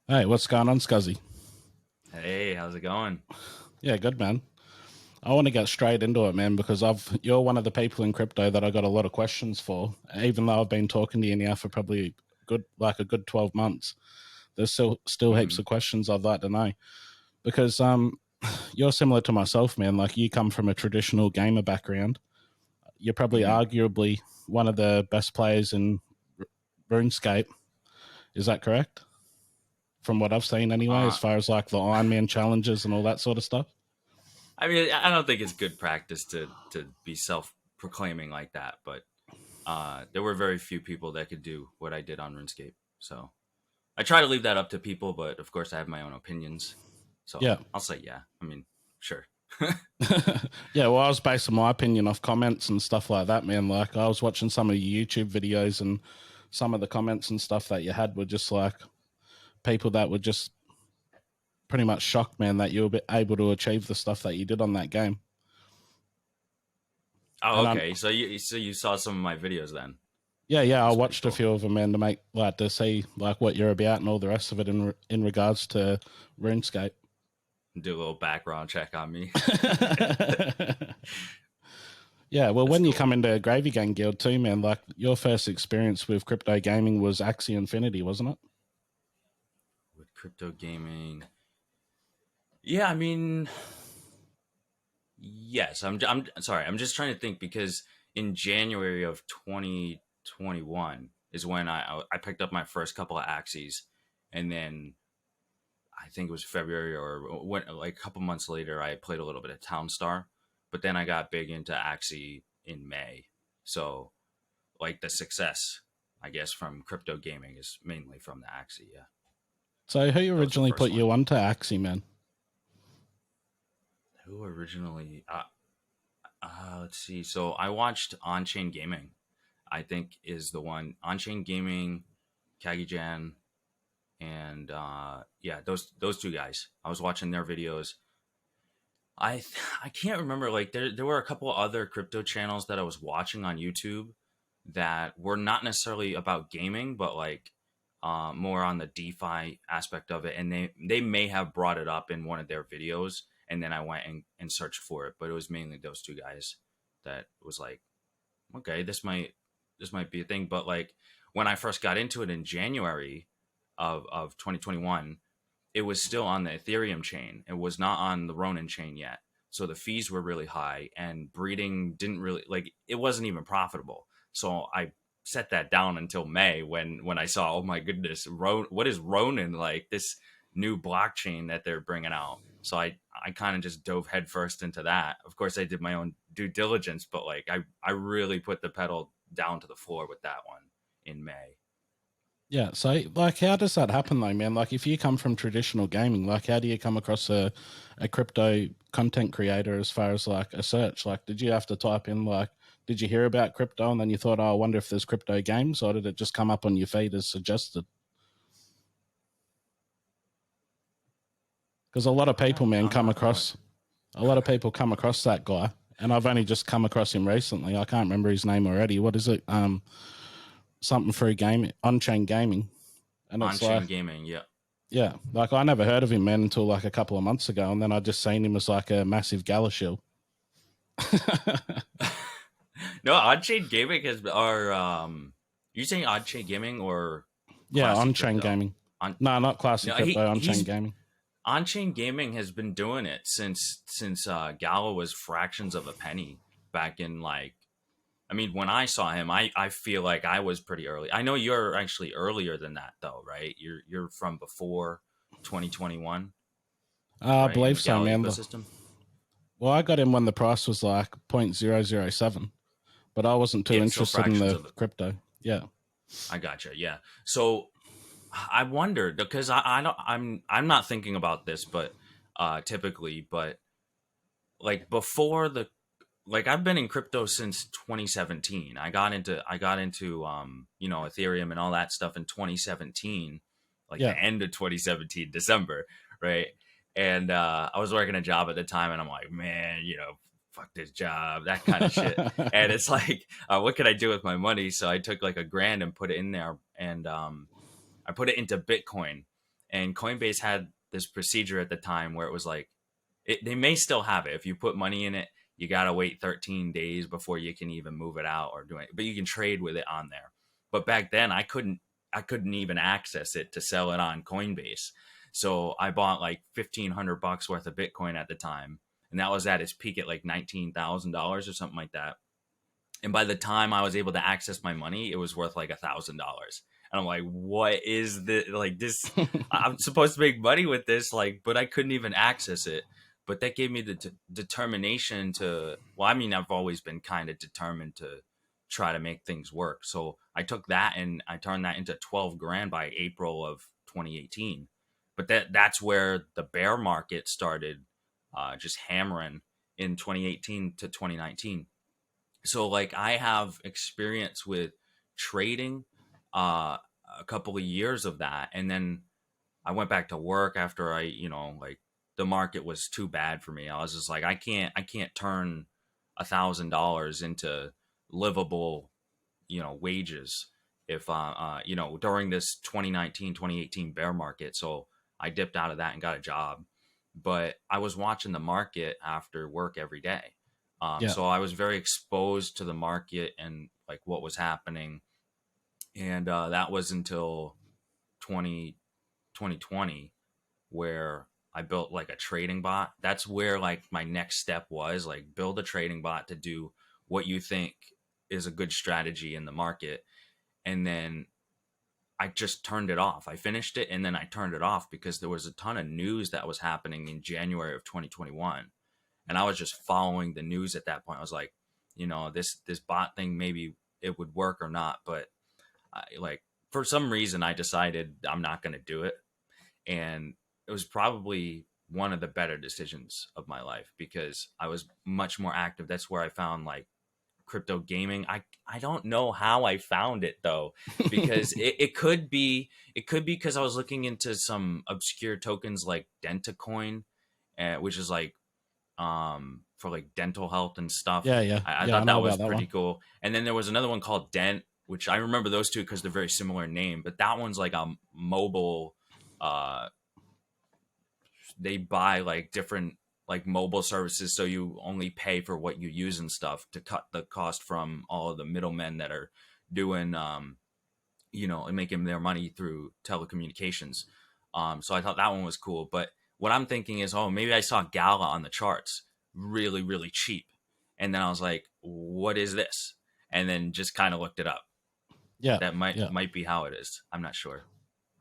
Hey, what's going on, Scuzzy? Hey, how's it going? Yeah, good man. I want to get straight into it, man, because you're one of the people in crypto that I got a lot of questions for. Even though I've been talking to you now for probably a good 12 months, there's still heaps Hmm. of questions I'd like to know because you're similar to myself, man. Like you come from a traditional gamer background. You're probably Hmm. arguably one of the best players in RuneScape. Is that correct? From what I've seen, anyway, as Uh, far as like the Iron Man challenges and all that sort of stuff. I mean, I don't think it's good practice to be self-proclaiming like that, but there were very few people that could do what I did on RuneScape. So I try to leave that up to people, but of course I have my own opinions. So Yeah. I'll say yeah. I mean, sure. Yeah, well, I was basing my opinion off comments and stuff like that, man. Like, I was watching some of your YouTube videos, and some of the comments and stuff that you had were just like people that were just pretty much shocked, man, that you were able to achieve the stuff that you did on that game. Oh, And okay. So you saw some of my videos then. yeah, I That's pretty watched a cool. few of them, man, to make like to see like what you're about and all the rest of it in regards to RuneScape. Do a little background check on me. Yeah, well, That's when you cool. come into Gravy Gang Guild too, man, like your first experience with crypto gaming was Axie Infinity, wasn't it? With crypto gaming, yeah. I mean, yes, I'm sorry. I'm just trying to think because in January of 2021 is when I picked up my first couple of Axies, and then I think it was February or when like a couple months later I played a little bit of Townstar, but then I got big into Axie in May. So like the success, I guess, from crypto gaming is mainly from the Axie. Yeah, So who that was the originally first put you one. onto Axie, man? Who originally? Let's see. So I watched On Chain Gaming. I think is the one On Chain Gaming, Kagijan, and yeah, those two guys. I was watching their videos. I can't remember. Like there were a couple other crypto channels that I was watching on YouTube that were not necessarily about gaming, but like more on the DeFi aspect of it, and they may have brought it up in one of their videos, and then I went and searched for it, but it was mainly those two guys that was like, okay, this might be a thing. But like when I first got into it in January of 2021, it was still on the Ethereum chain. It was not on the Ronin chain yet. So the fees were really high and breeding didn't really like it wasn't even profitable. So I set that down until May when I saw, oh my goodness, what is Ronin, like this new blockchain that they're bringing out. So I kind of just dove headfirst into that. Of course, I did my own due diligence, but like I really put the pedal down to the floor with that one in May. Yeah, so like how does that happen though, man? Like if you come from traditional gaming, like how do you come across a crypto content creator as far as like a search? Like did you have to type in like did you hear about crypto and then you thought, oh, I wonder if there's crypto games, or did it just come up on your feed as suggested? Because a lot of people, man, I'm come not quite. across a lot of people come across that guy, and I've only just come across him recently. I can't remember his name already. What is it? Something through game on chain gaming, and On it's like, chain gaming, yeah. yeah, like I never heard of him, man, until like a couple of months ago, and then I just seen him as like a massive Gala shill. No, on chain gaming has or you saying on chain gaming or Yeah, on classic chain crypto? gaming. On No, not classic no, crypto. On chain he's gaming. on chain gaming has been doing it since Gala was fractions of a penny back in like I mean when I saw him I feel like I was pretty early. I know you're actually earlier than that though, right? You're from before 2021, I right? In believe the so, Gala man. ecosystem. Well, I got him when the price was like 0.007, but I wasn't too Yeah, so interested in fractions the of it. crypto. Yeah. I gotcha. Yeah. So I wondered because I don't I'm not thinking about this, but typically, but like before the like I've been in crypto since 2017. I got into Ethereum and all that stuff in 2017, like Yeah. the end of 2017 December, right? And I was working a job at the time, and I'm like, man, fuck this job, that kind of shit. And it's like, what could I do with my money? So I took like a grand and put it in there, and I put it into Bitcoin, And Coinbase had this procedure at the time where it was like, they may still have it. If you put money in it, you got to wait 13 days before you can even move it out or do it. But you can trade with it on there. But back then I couldn't even access it to sell it on Coinbase. So I bought like $1,500 worth of Bitcoin at the time. And that was at its peak at like $19,000 or something like that. And by the time I was able to access my money, it was worth like $1,000. And I'm like, what is this? Like this, I'm supposed to make money with this, like, but I couldn't even access it. But that gave me the determination to, well, I mean, I've always been kind of determined to try to make things work. So I took that and I turned that into 12 grand by April of 2018. But that's where the bear market started just hammering in 2018 to 2019. So like I have experience with trading, a couple of years of that, and then I went back to work after like the market was too bad for me. I was just like, I can't turn $1,000 into livable, wages if during this 2019-2018 bear market. So I dipped out of that and got a job, but I was watching the market after work every day. Yeah. So I was very exposed to the market and like what was happening. And that was until 20 2020 where I built like a trading bot. That's where like my next step was like build a trading bot to do what you think is a good strategy in the market. And then I just turned it off. I finished it and then I turned it off because there was a ton of news that was happening in January of 2021. And I was just following the news at that point. I was like, this bot thing, maybe it would work or not. But like for some reason, I decided I'm not going to do it. And it was probably one of the better decisions of my life because I was much more active. That's where I found like crypto gaming. I don't know how I found it though, because it could be because I was looking into some obscure tokens like Dentacoin, which is like for like dental health and stuff. Yeah, yeah, I yeah. I thought know that was about that pretty one. cool. And then there was another one called Dent, which I remember those two because they're very similar name, but that one's like a mobile uh they buy like different like mobile services, so you only pay for what you use and stuff to cut the cost from all of the middlemen that are doing and making their money through telecommunications. So I thought that one was cool. But what I'm thinking is, oh, maybe I saw Gala on the charts, really, really cheap. And then I was like, what is this? And then just kind of looked it up. Yeah, That might yeah. might be how it is. I'm not sure.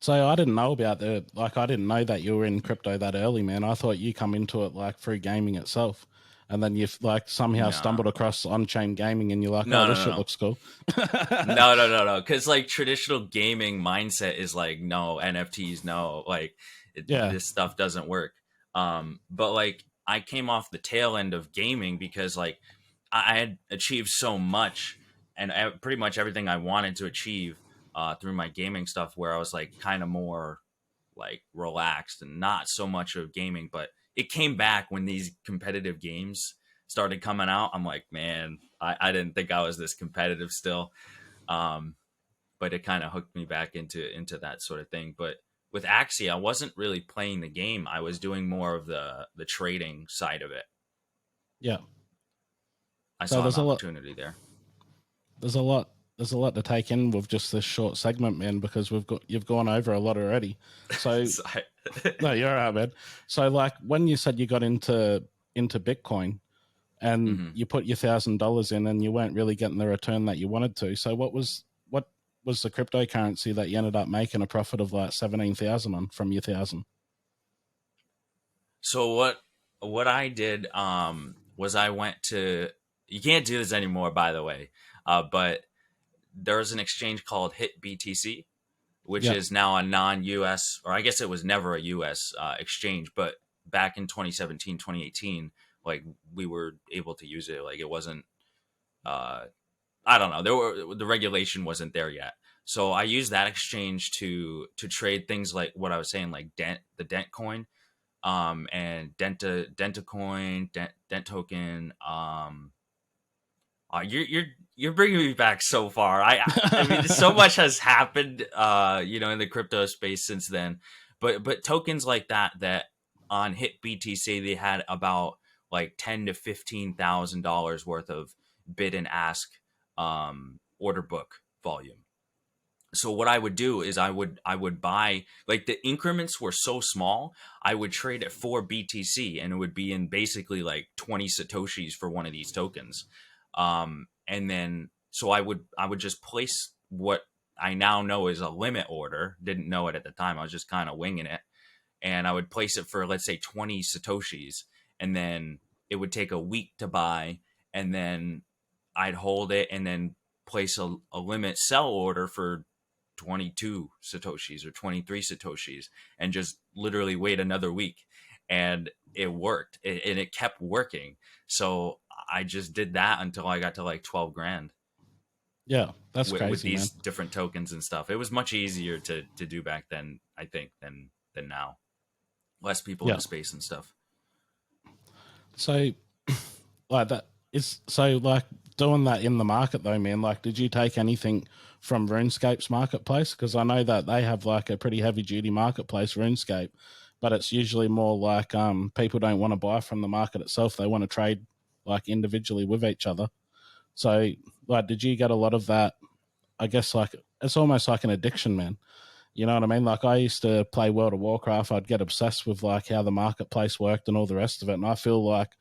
So I didn't know about I didn't know that you were in crypto that early, man. I thought you come into it like through gaming itself. And then you've like somehow No, stumbled across on-chain gaming and you're like, oh, no, this no, no, shit no. looks cool. No. Because like traditional gaming mindset is like no NFTs, no Yeah, this stuff doesn't work. But like I came off the tail end of gaming because like I had achieved so much and pretty much everything I wanted to achieve through my gaming stuff, where I was like kind of more like relaxed and not so much of gaming. But it came back when these competitive games started coming out. I'm like, man, I didn't think I was this competitive still. Um, but it kind of hooked me back into that sort of thing. But with Axie, I wasn't really playing the game. I was doing more of the trading side of it. yeah. I So saw an opportunity there. there's a lot, there's a lot to take in with just this short segment, man, because you've gone over a lot already. So So no, you're all right, man. So like when you said you got into Bitcoin and Mhm. you put your $1,000 in and you weren't really getting the return that you wanted to. So what was the cryptocurrency that you ended up making a profit of like 17,000 on from your 1,000? So what I did was I went to, you can't do this anymore, by the way, but there's an exchange called Hit BTC, which Yeah, is now a non-US, or I guess it was never a US exchange, but back in 2017, 2018, like we were able to use it. Like it wasn't, uh, I don't know, the regulation wasn't there yet. So I used that exchange to trade things like what I was saying, like the Dent coin, and Denta coin, Dent token. You're bringing me back so far. I mean, so much has happened, in the crypto space since then. But tokens like that on Hit BTC they had about like $10,000 to $15,000 worth of bid and ask order book volume. So what I would do is I would buy, like, the increments were so small, I would trade at 4 BTC and it would be in basically like 20 satoshis for one of these tokens. And then so I would just place what I now know is a limit order. Didn't know it at the time. I was just kind of winging it, and I would place it for, let's say, 20 satoshis, and then it would take a week to buy, and then I'd hold it and then place a limit sell order for 22 satoshis or 23 satoshis, and just literally wait another week. And it worked, and it kept working. So I just did that until I got to like 12 grand Yeah, that's with crazy, these man. different tokens and stuff. It was much easier to do back then, I think, than now. Less people in Yeah. the space and stuff. So like that is so like doing that in the market though, man. Like, did you take anything from RuneScape's marketplace? Because I know that they have like a pretty heavy duty marketplace, RuneScape, but it's usually more like people don't want to buy from the market itself. They want to trade like individually with each other. So like, did you get a lot of that? I guess like it's almost like an addiction, man. You know what I mean? Like I used to play World of Warcraft. I'd get obsessed with like how the marketplace worked and all the rest of it. And I feel like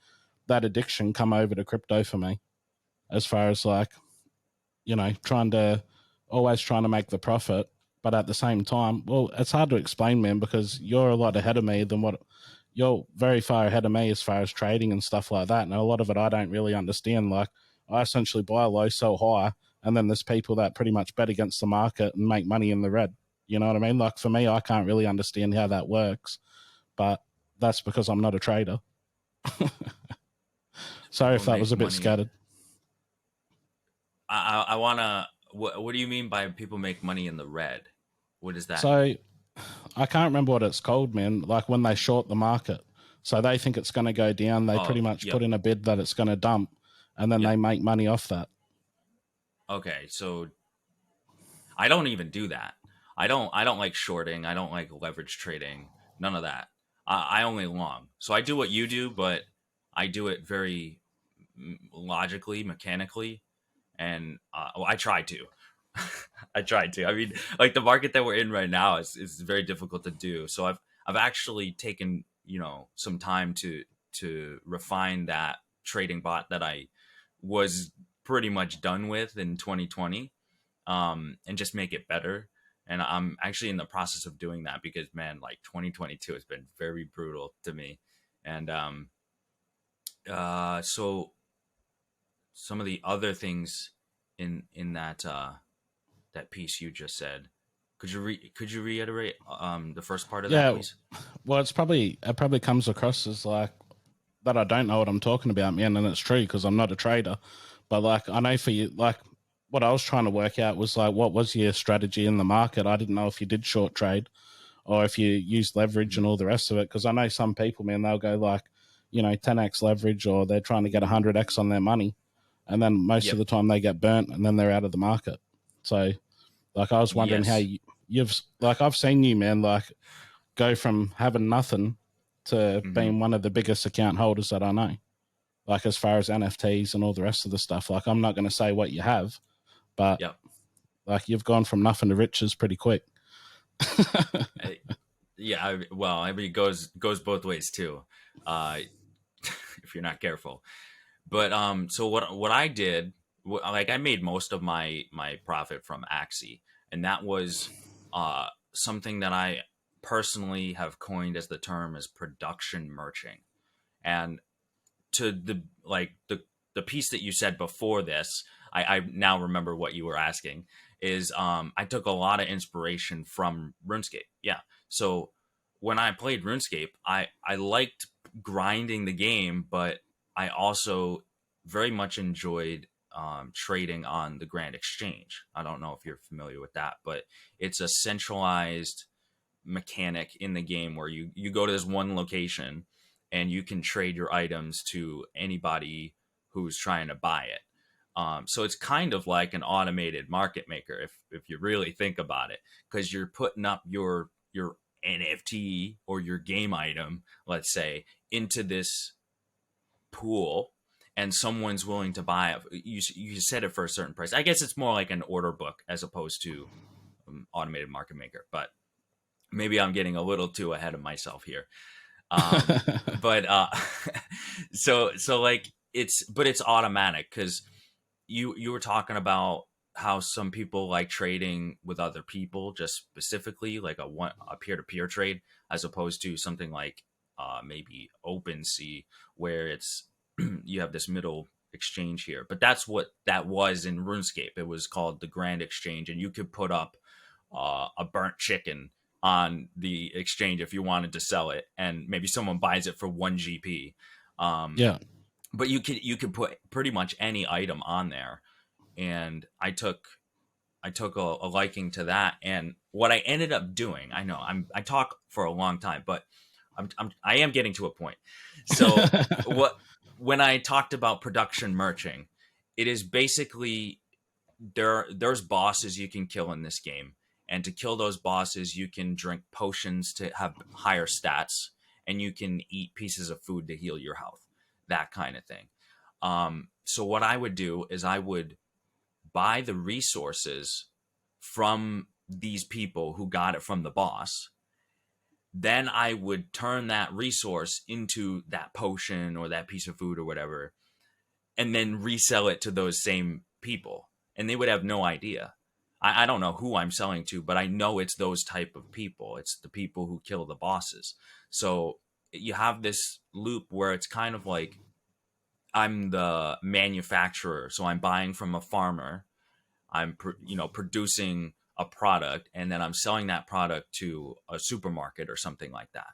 that addiction come over to crypto for me, as far as like, trying to always trying to make the profit, but at the same time, well, it's hard to explain, man, because you're a lot ahead of me than what you're very far ahead of me as far as trading and stuff like that. And a lot of it I don't really understand. Like I essentially buy low, sell high, and then there's people that pretty much bet against the market and make money in the red. You know what I mean? Like for me, I can't really understand how that works, but that's because I'm not a trader. Sorry People if that was make a bit money. scattered. I wanna. What do you mean by people make money in the red? What does that mean? So I can't remember what it's called, man. Like when they short the market. So they think it's going to go down. They Oh, pretty much yep, put in a bid that it's going to dump, and then yep. they make money off that. Okay, so I don't even do that. I don't like shorting. I don't like leverage trading. None of that. I only long. So I do what you do, but I do it very logically, mechanically, and well, I try to. I tried to. I mean, like the market that we're in right now is very difficult to do. So I've actually taken some time to refine that trading bot that I was pretty much done with in 2020, and just make it better. And I'm actually in the process of doing that because, man, like 2022 has been very brutal to me. And so some of the other things in that piece you just said, could you reiterate the first part of that, Yeah. please? Well, it probably comes across as like that I don't know what I'm talking about, man, and it's true because I'm not a trader. But like I know for you, like what I was trying to work out was like what was your strategy in the market. I didn't know if you did short trade or if you use leverage Mhm. and all the rest of it. Because I know some people, man, they'll go like, 10x leverage or they're trying to get 100x on their money. And then most of Yep. the time they get burnt and then they're out of the market. So, like, I was wondering how Yes. you've, like, I've seen you, man, like, go from having nothing to Hmm. being one of the biggest account holders that I know. Like, as far as NFTs and all the rest of the stuff, like, I'm not going to say what you have, but Yep. like, you've gone from nothing to riches pretty quick. I, yeah. Well, I mean, it goes both ways too. Uh, if you're not careful. But so what I did, like I made most of my profit from Axie, and that was something that I personally have coined as the term is production merching. And to the piece that you said before this, I now remember what you were asking is I took a lot of inspiration from RuneScape. Yeah. So when I played RuneScape, I liked grinding the game, but I also very much enjoyed trading on the Grand Exchange. I don't know if you're familiar with that, but it's a centralized mechanic in the game where you go to this one location and you can trade your items to anybody who's trying to buy it. So it's kind of like an automated market maker if you really think about it, because you're putting up your NFT or your game item, let's say, into this pool, and someone's willing to buy it, you set it for a certain price. I guess it's more like an order book as opposed to automated market maker, but maybe I'm getting a little too ahead of myself here. But so like it's automatic, because you were talking about how some people like trading with other people, just specifically like a peer-to-peer trade, as opposed to something like maybe OpenSea, where it's you have this middle exchange here. But that's what that was in RuneScape. It was called the Grand Exchange, and you could put up a burnt chicken on the exchange if you wanted to sell it, and maybe someone buys it for 1 GP. Yeah. But you could put pretty much any item on there, and I took a liking to that. And what I ended up doing, I know I talk for a long time, but I am getting to a point. So when I talked about production merching, it is basically there's bosses you can kill in this game, and to kill those bosses you can drink potions to have higher stats, and you can eat pieces of food to heal your health, that kind of thing. So what I would do is I would buy the resources from these people who got it from the boss. Then I would turn that resource into that potion or that piece of food or whatever, and then resell it to those same people. And they would have no idea. I don't know who I'm selling to, but I know it's those type of people. It's the people who kill the bosses. So you have this loop where it's kind of like I'm the manufacturer, so I'm buying from a farmer. I'm producing a product, and then I'm selling that product to a supermarket or something like that.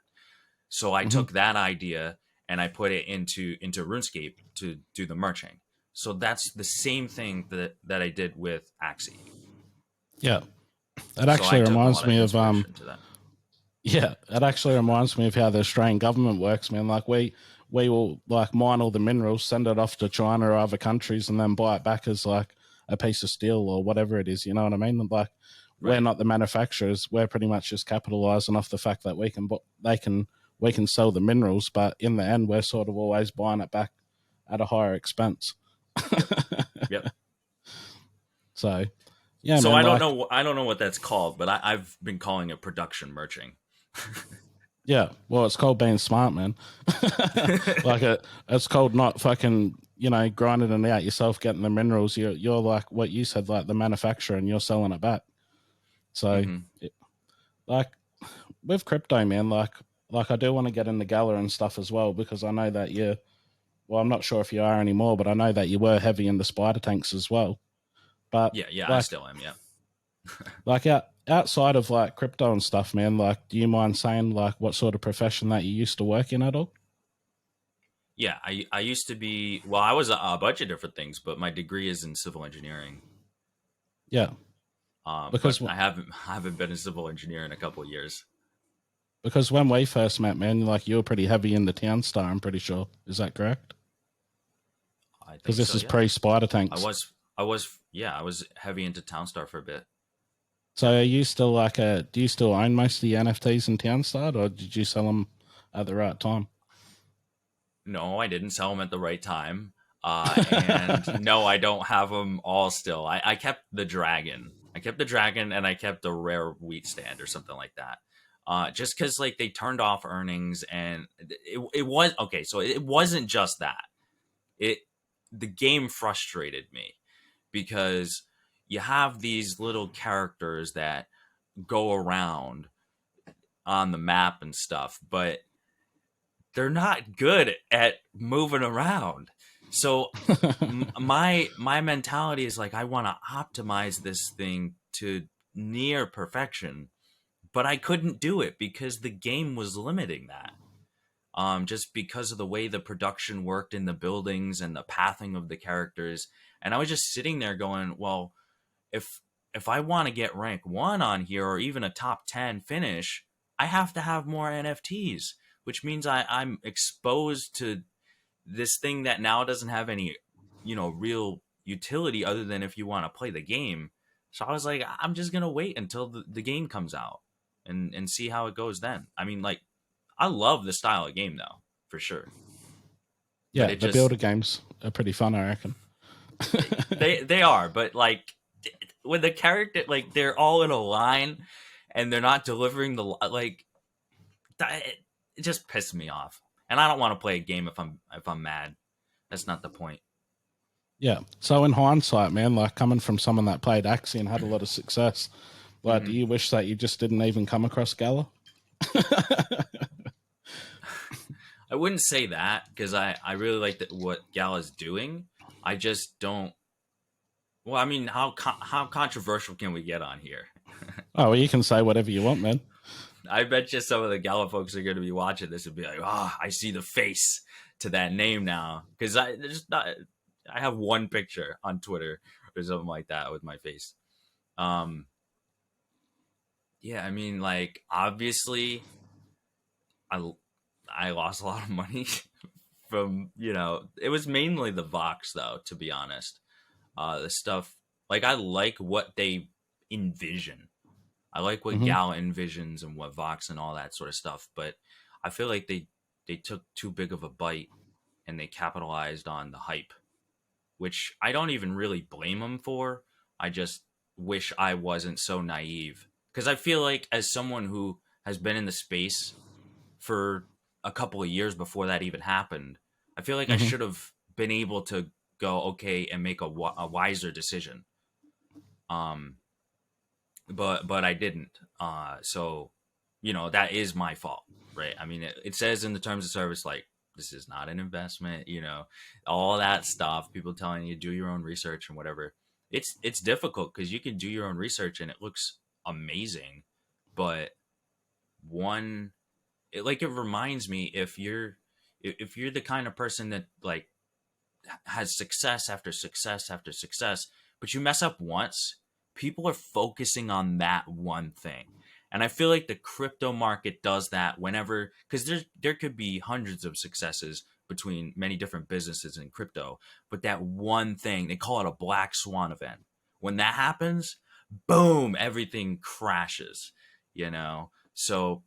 So I took that idea and I put it into RuneScape to do the merching. So that's the same thing that I did with Axie. Yeah. It actually reminds me of yeah, it actually reminds me of how the Australian government works, man. Like we will like mine all the minerals, send it off to China or other countries, and then buy it back as like a piece of steel or whatever it is. You know what I mean? Like we're not the manufacturers. We're pretty much just capitalizing off the fact that we can sell the minerals, but in the end, we're sort of always buying it back at a higher expense. Yep. So yeah, so man, I don't know what that's called, but I've been calling it production merching. Yeah, well, it's called being smart, man. Like it's called not fucking, grinding it out yourself, getting the minerals. You're like what you said, like the manufacturer, and you're selling it back. So, like with crypto, man, like I do want to get into Gala and stuff as well, because I know that you. Well, I'm not sure if you are anymore, but I know that you were heavy into spider tanks as well. But yeah, like, I still am. Yeah. like outside of like crypto and stuff, man, like do you mind saying like what sort of profession that you used to work in at all? Yeah, I used to be, well, I was a bunch of different things, but my degree is in civil engineering. Yeah, because but I haven't been a civil engineer in a couple of years. Because when we first met, man, like you were pretty heavy into Townstar, I'm pretty sure. Is that correct? I Because think this so. is Yeah, pre-spider tanks. I was heavy into Townstar for a bit. So are you still like do you still own most of the NFTs in Townstar, or did you sell them at the right time? No, I didn't sell them at the right time. And no, I don't have them all still. I kept the dragon. I kept the dragon, and I kept a rare wheat stand or something like that. Just because like they turned off earnings, and it was okay. So it wasn't just that. The game frustrated me, because you have these little characters that go around on the map and stuff, but they're not good at moving around. So my mentality is like, I want to optimize this thing to near perfection, but I couldn't do it because the game was limiting that. Just because of the way the production worked in the buildings and the pathing of the characters. And I was just sitting there going, well, if I want to get rank 1 on here, or even a top 10 finish, I have to have more NFTs, which means I'm exposed to this thing that now doesn't have any, real utility other than if you want to play the game. So I was like, I'm just going to wait until the game comes out. and see how it goes then. I mean, like, I love the style of game though, for sure. But Yeah, it the just builder games are pretty fun, I reckon. they are, but like when the character, like, they're all in a line and they're not delivering the like it just pissed me off. And I don't want to play a game if I'm mad. That's not the point. Yeah. So in hindsight, man, like coming from someone that played Axie and had a lot of success, like, do Hmm. you wish that you just didn't even come across Gala? I wouldn't say that because I really like what Gala's doing. I just don't. Well, I mean, how controversial can we get on here? Oh, well, you can say whatever you want, man. I bet you some of the Gala folks are going to be watching this and be like, "Ah, I see the face to that name now." Because I just not. I have one picture on Twitter or something like that with my face. Um, yeah, I mean, like, obviously, I I lost a lot of money from, it was mainly the Vox though, to be honest. The stuff, like, I like what they envision. I like what Hmm. Gala envisions and what Vox and all that sort of stuff, but I feel like they took too big of a bite and they capitalized on the hype, which I don't even really blame them for. I just wish I wasn't so naive because I feel like, as someone who has been in the space for a couple of years before that even happened, I feel like I Hmm. should have been able to go, okay, and make a wiser decision. Um, but I didn't. So, that is my fault, right? I mean, it says in the terms of service, like, this is not an investment, all that stuff. People telling you do your own research and whatever. It's difficult because you can do your own research and it looks amazing, but one, it reminds me, if you're the kind of person that, like, has success after success after success, but you mess up once, people are focusing on that one thing. And I feel like the crypto market does that whenever, because there could be hundreds of successes between many different businesses in crypto, but that one thing, they call it a black swan event. When that happens, boom, everything crashes, So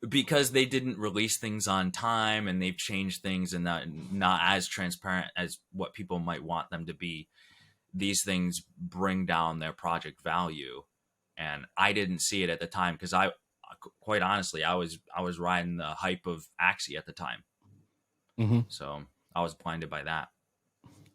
because they didn't release things on time and they've changed things and not as transparent as what people might want them to be, these things bring down their project value. And I didn't see it at the time because quite honestly, I was riding the hype of Axie at the time, Hmm. so I was blinded by that.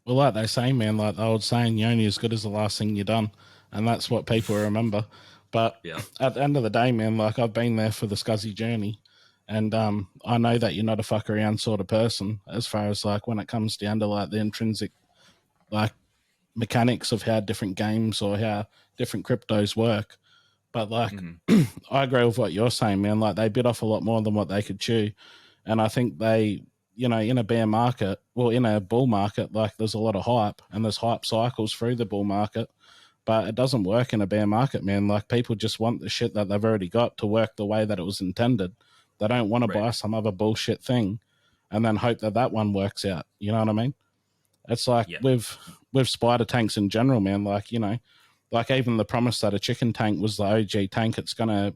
Well, like they say, man, like the old saying, you're only as good as the last thing you done. And that's what people remember. But Yep. at the end of the day, man, like I've been there for the Scuzzy journey. And I know that you're not a fuck around sort of person as far as like when it comes down to like the intrinsic like mechanics of how different games or how different cryptos work. But like Hmm. I agree with what you're saying, man. Like they bit off a lot more than what they could chew. And I think they, in a bear market, well, in a bull market, like there's a lot of hype and there's hype cycles through the bull market, but it doesn't work in a bear market, man. Like people just want the shit that they've already got to work the way that it was intended. They don't want to Right. buy some other bullshit thing and then hope that that one works out. You know what I mean? It's like Yeah. with spider tanks in general, man. Like like even the promise that a chicken tank was the OG tank, it's gonna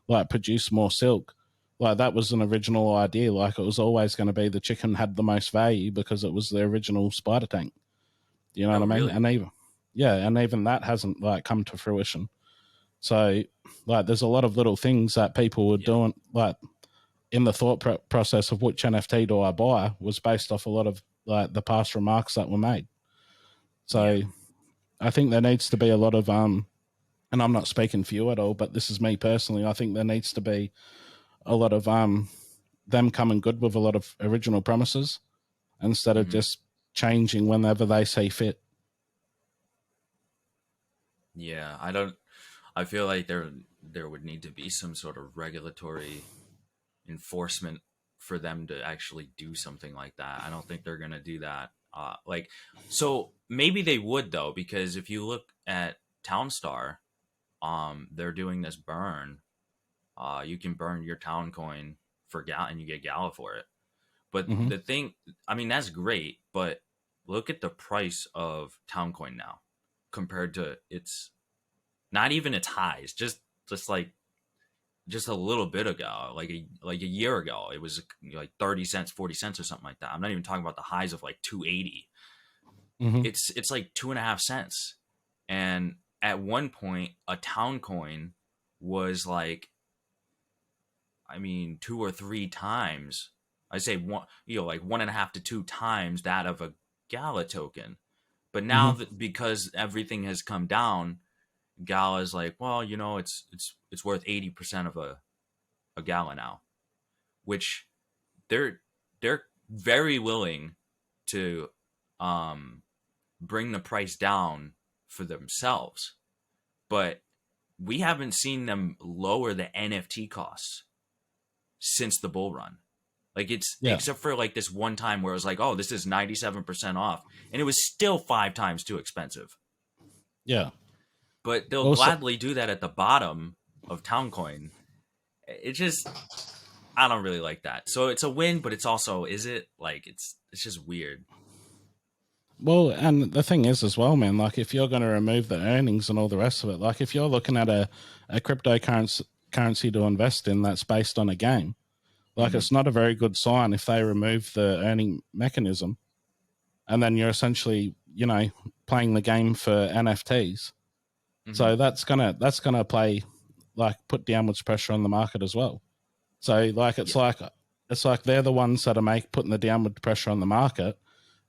like produce more silk. Like that was an original idea. Like it was always going to be the chicken had the most value because it was the original spider tank. You know Oh, what I mean? really? And even yeah, and even that hasn't like come to fruition. So like there's a lot of little things that people were Yeah. doing like in the thought process of which NFT do I buy was based off a lot of like the past remarks that were made. Yeah. So I think there needs to be a lot of and I'm not speaking for you at all, but this is me personally. I think there needs to be a lot of them coming good with a lot of original promises instead of Hmm. just changing whenever they see fit. Yeah. I feel like there would need to be some sort of regulatory enforcement for them to actually do something like that. I don't think they're gonna do that. So maybe they would though, because if you look at Townstar, they're doing this burn. You can burn your town coin for Gala, and you get Gala for it. But Hmm. the thing, I mean, that's great. But look at the price of town coin now compared to its not even its highs, just like just a little bit ago, like a year ago, it was like 30 cents, 40 cents or something like that. I'm not even talking about the highs of like 280. Hmm. It's like 2.5 cents. And at one point, a town coin was like, I mean, two or three times. I say one, like 1.5 to 2 times that of a Gala token. But now Hmm. that because everything has come down, Gala is like, well, it's worth 80% of a Gala now, which they're they're very willing to um bring the price down for themselves, but we haven't seen them lower the NFT costs since the bull run. Like it's Yeah. except for like this one time where it was like, oh, this is 97% off, and it was still 5 times too expensive. Yeah. But they'll Well, so, gladly do that at the bottom of Towncoin. It just I don't really like that. So it's a win, but it's also is it like it's just weird. well, and the thing is as well, man. Like, if you're going to remove the earnings and all the rest of it, like if you're looking at a cryptocurrency currency to invest in that's based on a game, like Mm-hmm. it's not a very good sign if they remove the earning mechanism, and then you're essentially, playing the game for NFTs. Mm-hmm. So that's gonna play, like, put downwards pressure on the market as well. So like Yeah. it's like they're the ones that are putting the downward pressure on the market,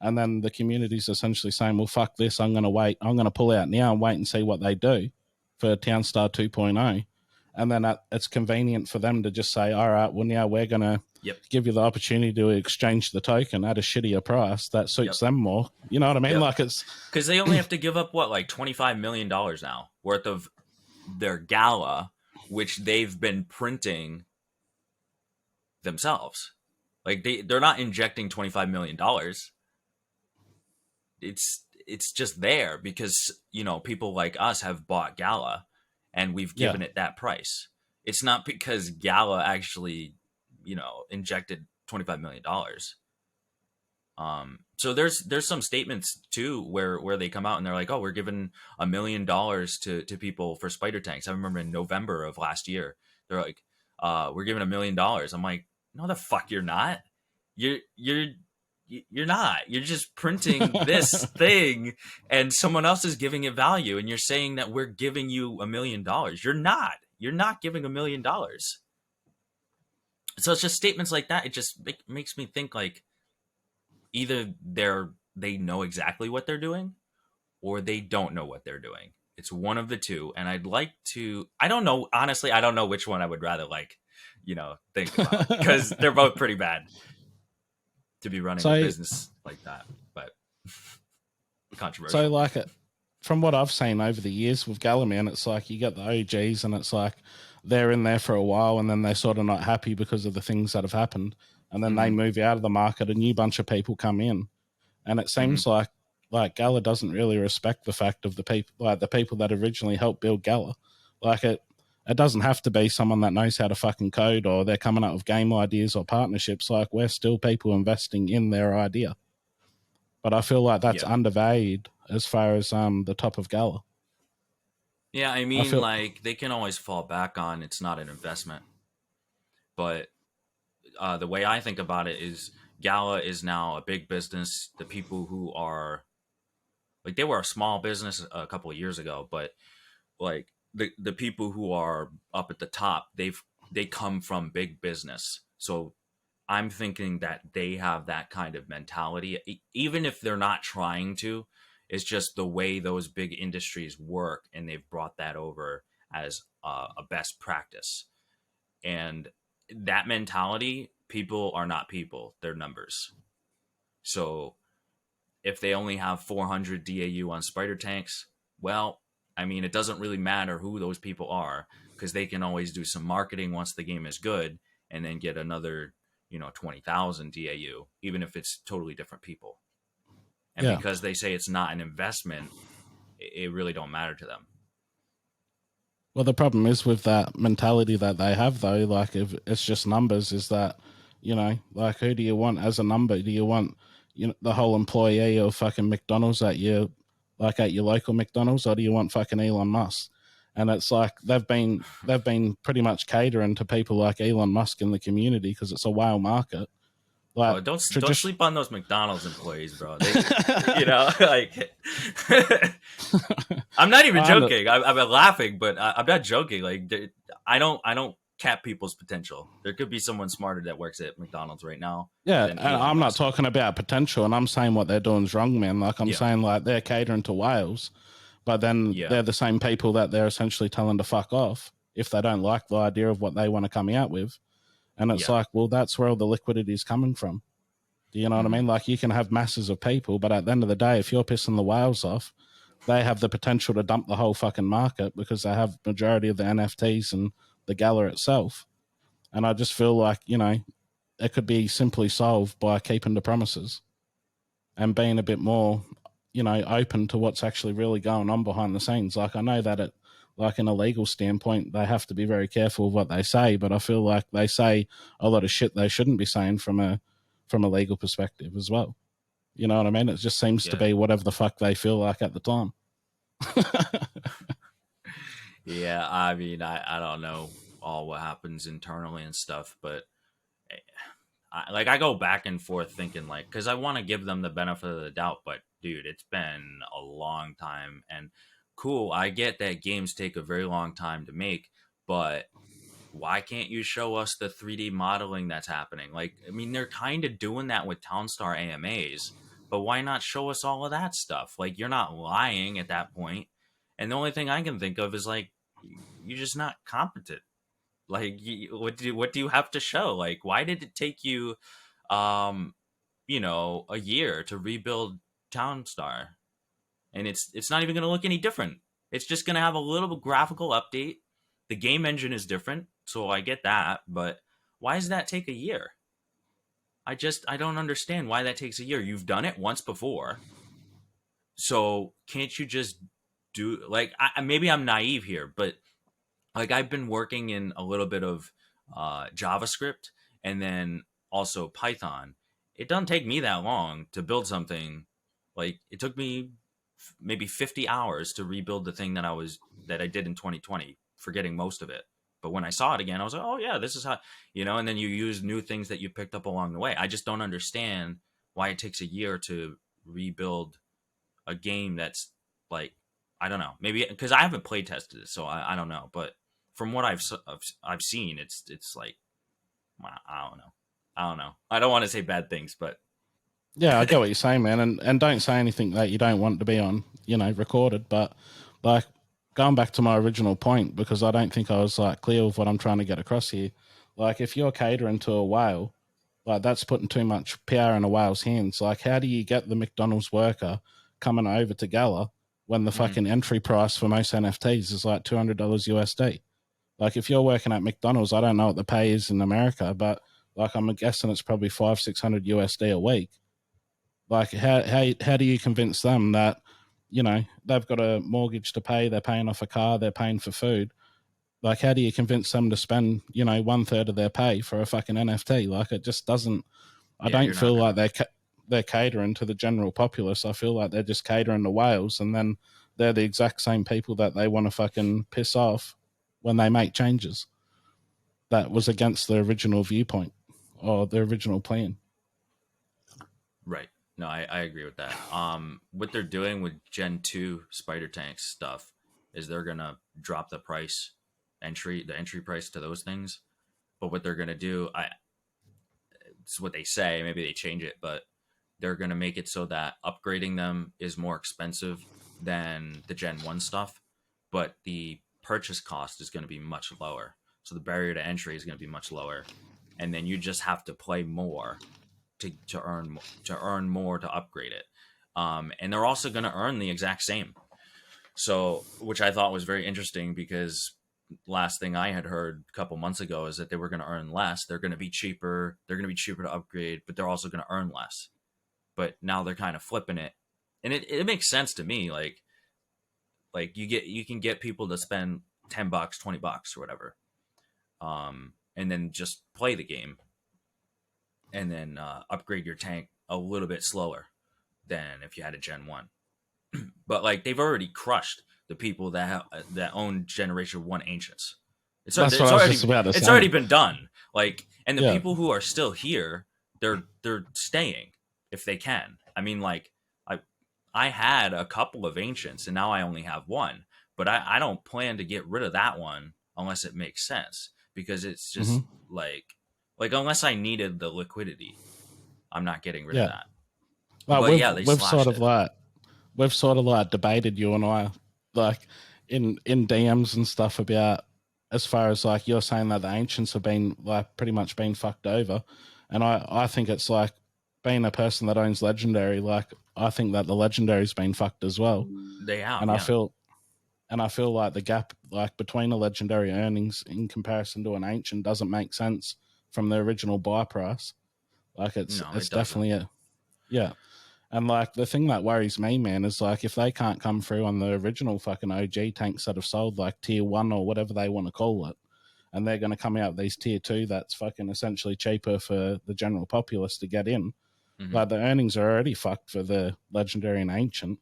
and then the community's essentially saying, "Well, fuck this. I'm going to wait. I'm going to pull out now and wait and see what they do for Townstar 2.0." And then it's convenient for them to just say, "All right, well now we're going to Yep. give you the opportunity to exchange the token at a shittier price that suits Yep. them more." You know what I mean? Yep. Like it's Because they only have to give up what, like $25 million now worth of their Gala, which they've been printing themselves. Like they're not injecting $25 million. It's just there because people like us have bought Gala, and we've yeah, given it that price. It's not because Gala actually injected $25 million. So there's some statements too where they come out and they're like, oh, we're giving $1 million to people for spider tanks. I remember in November of last year, they're like, we're giving $1 million. I'm like, no, the fuck you're not. You're you're not. You're just printing this thing, and someone else is giving it value, and you're saying that we're giving you $1 million. You're not. You're not giving $1 million. So it's just statements like that. It just makes me think like either they know exactly what they're doing or they don't know what they're doing. It's one of the two, and I'd like to. I don't know. Honestly, I don't know which one I would rather think about because they're both pretty bad to be running a so business like that. But so controversial. like from what I've seen over the years with Galaman, it's like you get the OGs, and it's like they're in there for a while, and then they're sort of not happy because of the things that have happened, and then they Mm-hmm. move out of the market. A new bunch of people come in, and it Mm-hmm. seems like Gala doesn't really respect the fact of the people, like the people that originally helped build Gala. Like it doesn't have to be someone that knows how to fucking code or they're coming up with game ideas or partnerships. Like we're still people investing in their idea, but I feel like that's Yeah. undervalued as far as the top of Gala. Yeah. I I mean, feel like they can always fall back on it's not an investment, but the way I think about it is Gala is now a big business. The people who are like they were a small business a couple of years ago, but like the people who are up at the top, they come from big business. So I'm thinking that they have that kind of mentality, even if they're not trying to. It's just the way those big industries work, and they've brought that over as a best practice. And that mentality, people are not people; they're numbers. So if they only have 400 DAU on spider tanks, well, I mean, it doesn't really matter who those people are because they can always do some marketing once the game is good and then get another, 20,000 DAU, even if it's totally different people. And yeah. because they say it's not an investment, it really don't matter to them. Well, the problem is with that mentality that they have, though. Like, if it's just numbers, is that like who do you want as a number? Do you want the whole employee of fucking McDonald's at your local McDonald's, or do you want fucking Elon Musk? And it's like they've been pretty much catering to people like Elon Musk in the community because it's a whale market. Like Oh, don't tradition. sleep on those McDonald's employees, bro. They, like, I'm not even I, joking. I'm laughing, but I'm not joking. Like, I don't cap people's potential. There could be someone smarter that works at McDonald's right now Yeah, than and Elon I'm not Musk. talking about potential, and I'm saying what they're doing is wrong, man. Like I'm Yeah, saying, like they're catering to whales, but then yeah, they're the same people that they're essentially telling to fuck off if they don't like the idea of what they want to come out with. And it's yeah. like, well, that's where all the liquidity is coming from. Do you know what I Hmm. mean? Like you can have masses of people, but at the end of the day, if you're pissing the whales off, they have the potential to dump the whole fucking market because they have majority of the NFTs and the Gala itself. And I just feel like, it could be simply solved by keeping the promises and being a bit more, open to what's actually really going on behind the scenes. Like I know that like in a legal standpoint, they have to be very careful of what they say, but I feel like they say a lot of shit they shouldn't be saying from a legal perspective as well. You know what I mean? It just seems to Yeah, be whatever the fuck they feel like at the time. yeah. I mean, I don't know all what happens internally and stuff, but I go back and forth thinking like, because I want to give them the benefit of the doubt, but dude, it's been a long time, and cool. I get that games take a very long time to make, but why can't you show us the 3D modeling that's happening? Like, I mean, they're kind of doing that with Townstar AMAs, but why not show us all of that stuff? Like, you're not lying at that point. And the only thing I can think of is like, you're just not competent. Like, what do you have to show? Like, why did it take you, um, a year to rebuild Townstar? And it's not even going to look any different. It's just going to have a little graphical update. The game engine is different, so I get that, but why does that take a year? I don't understand why that takes a year. You've done it once before, so can't you just do like maybe I'm naive here, but like I've been working in a little bit of JavaScript and then also Python. It doesn't take me that long to build something. Like it took me maybe 50 hours to rebuild the thing that I did in 2020, forgetting most of it. But when I saw it again, I was like, oh yeah, this is how And then you use new things that you picked up along the way. I just don't understand why it takes a year to rebuild a game that's like I don't know, maybe because I haven't play tested it, so I don't know. But from what I've seen, it's like I don't know, I don't want to say bad things, but Yeah, I get what you're saying, man, and don't say anything that you don't want to be on, recorded. But like going back to my original point, because I don't think I was like clear with what I'm trying to get across here. Like if you're catering to a whale, like that's putting too much power in a whale's hands. Like how do you get the McDonald's worker coming over to Gala when the mhm, fucking entry price for most NFTs is like $200 USD? Like if you're working at McDonald's, I don't know what the pay is in America, but like I'm guessing it's probably 500-600 USD a week. Like how do you convince them that they've got a mortgage to pay, they're paying off a car, they're paying for food? Like how do you convince them to spend 1/3 of their pay for a fucking NFT? Like it just doesn't. I yeah, don't you're not feel like gonna. they're catering to the general populace. I feel like they're just catering to whales, and then they're the exact same people that they want to fucking piss off when they make changes. That was against the original viewpoint or the original plan. Right. No, I agree with that. What they're doing with Gen 2 Spider Tanks stuff is they're gonna drop the entry price to those things. But what they're gonna do, it's what they say. Maybe they change it, but they're gonna make it so that upgrading them is more expensive than the Gen 1 stuff, but the purchase cost is gonna be much lower. So the barrier to entry is gonna be much lower, and then you just have to play more to earn more to upgrade it. And they're also going to earn the exact same. So, which I thought was very interesting because last thing I had heard a couple months ago is that they were going to earn less. They're going to be cheaper. They're going to be cheaper to upgrade, but they're also going to earn less. But now they're kind of flipping it, and it makes sense to me. Like you can get people to spend $10, $20 or whatever, and then just play the game and then upgrade your tank a little bit slower than if you had a Gen 1. But like they've already crushed. the people that own Generation 1 Ancients. That's what I was just about to It's say. already been done. Like, and the Yeah. people who are still here, they're staying if they can. I mean, like, I had a couple of Ancients, and now I only have one. But I don't plan to get rid of that one unless it makes sense, because it's just Hmm. like unless I needed the liquidity, I'm not getting rid of Yeah. that. Like But yeah, they we've sort slashed of it. like debated, you and I, like in DMs and stuff, about, as far as like you're saying that the ancients have been like pretty much been fucked over, and I think it's like, being a person that owns legendary, like I think that the legendary's been fucked as well, They have, and yeah. I feel like the gap like between a legendary earnings in comparison to an ancient doesn't make sense from the original buy price. Like No, it's it doesn't. definitely a, yeah. And like the thing that worries me, man, is like if they can't come through on the original fucking OG tanks that have sold like tier one or whatever they want to call it, and they're going to come out with these tier two that's fucking essentially cheaper for the general populace to get in. Hmm. Like the earnings are already fucked for the legendary and ancient.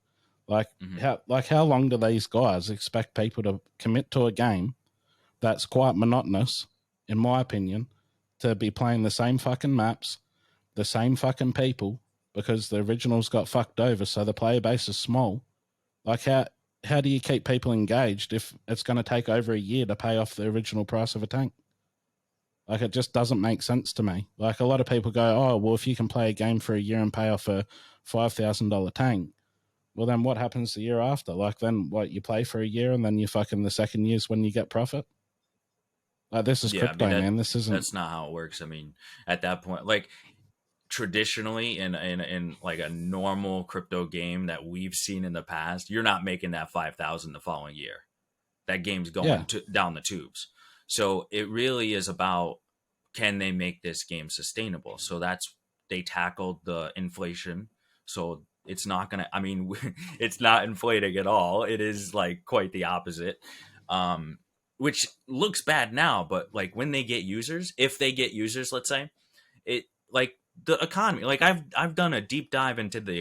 Like Hmm. how long do these guys expect people to commit to a game that's quite monotonous, in my opinion, to be playing the same fucking maps, the same fucking people, because the originals got fucked over, so the player base is small. Like how do you keep people engaged if it's going to take over a year to pay off the original price of a tank? Like it just doesn't make sense to me. Like a lot of people go, oh well, if you can play a game for a year and pay off a $5,000 tank, well then what happens the year after? Like then what, you play for a year and then you fucking the second year's when you get profit? Like this is Yeah, I mean crypto, man. This isn't. that's not how it works. I mean, at that point, like traditionally in like a normal crypto game that we've seen in the past, you're not making that 5,000 the following year. That game's Yeah. going down the tubes. So it really is about, can they make this game sustainable? So that's, they tackled the inflation. So it's not gonna. I mean, it's not inflating at all. It is like quite the opposite, um, which looks bad now. But like when they get users, if they get users, let's say it, like the economy. Like I've done a deep dive into the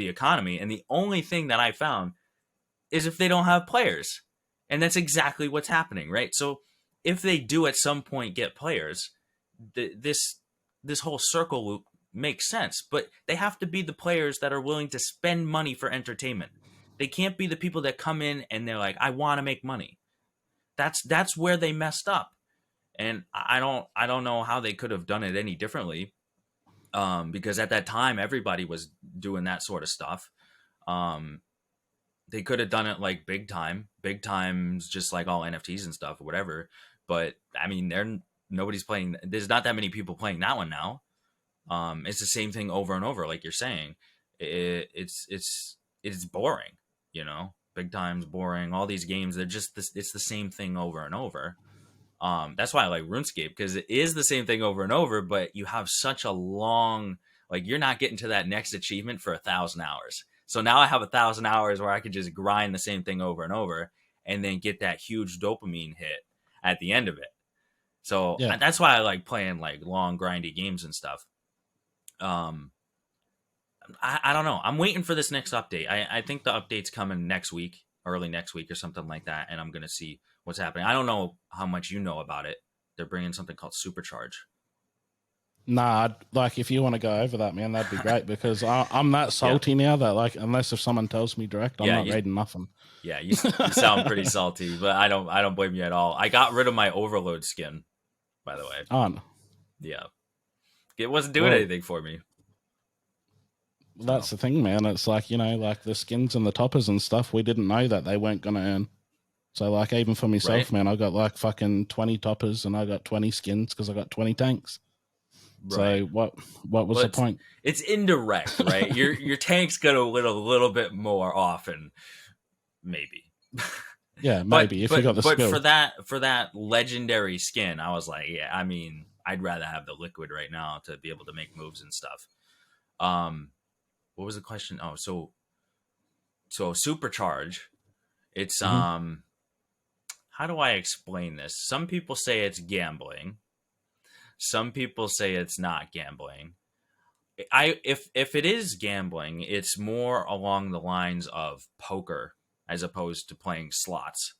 economy, and the only thing that I found is if they don't have players. And that's exactly what's happening, right? So if they do at some point get players, this whole circle loop makes sense. But they have to be the players that are willing to spend money for entertainment. They can't be the people that come in and they're like, I want to make money. That's where they messed up. And I don't know how they could have done it any differently. Because at that time everybody was doing that sort of stuff. Um, they could have done it like big times, just like all NFTs and stuff or whatever. But I mean, nobody's playing. There's not that many people playing that one now. It's the same thing over and over, like you're saying. It's boring, you know. Big times boring. All these games, they're just this. It's the same thing over and over. That's why I like RuneScape, because it is the same thing over and over, but you have such a long, like you're not getting to that next achievement for 1,000 hours. So now I have 1,000 hours where I could just grind the same thing over and over and then get that huge dopamine hit at the end of it. So Yeah. that's why I like playing like long grindy games and stuff. Um, I don't know. I'm waiting for this next update. I think the update's coming next week, early next week or something like that, and I'm gonna see what's happening. I don't know how much you know about it. They're bringing something called Supercharge. Nah, like if you want to go over that, man, that'd be great, because I'm that Yeah, salty now that, like, unless if someone tells me direct, I'm yeah, not reading nothing. you sound pretty salty, but I don't blame you at all. I got rid of my Overload skin, by the way. Oh, no. Yeah, it wasn't doing Well, anything for me. So that's the thing, man. It's like, like the skins and the toppers and stuff, we didn't know that they weren't going to earn. So, like, even for right, myself, man, I got like fucking 20 toppers and I got 20 skins because I got 20 tanks. right. So, what was Well, the point? it's indirect, right? Your tank's gonna win a little bit more often, maybe. Yeah, but maybe if you got but the but skill. for that legendary skin, I was like, yeah, I mean, I'd rather have the liquid right now to be able to make moves and stuff. Um, what was the question? Oh, so Supercharge. It's Hmm. how do I explain this? Some people say it's gambling. Some people say it's not gambling. If it is gambling, it's more along the lines of poker as opposed to playing slots,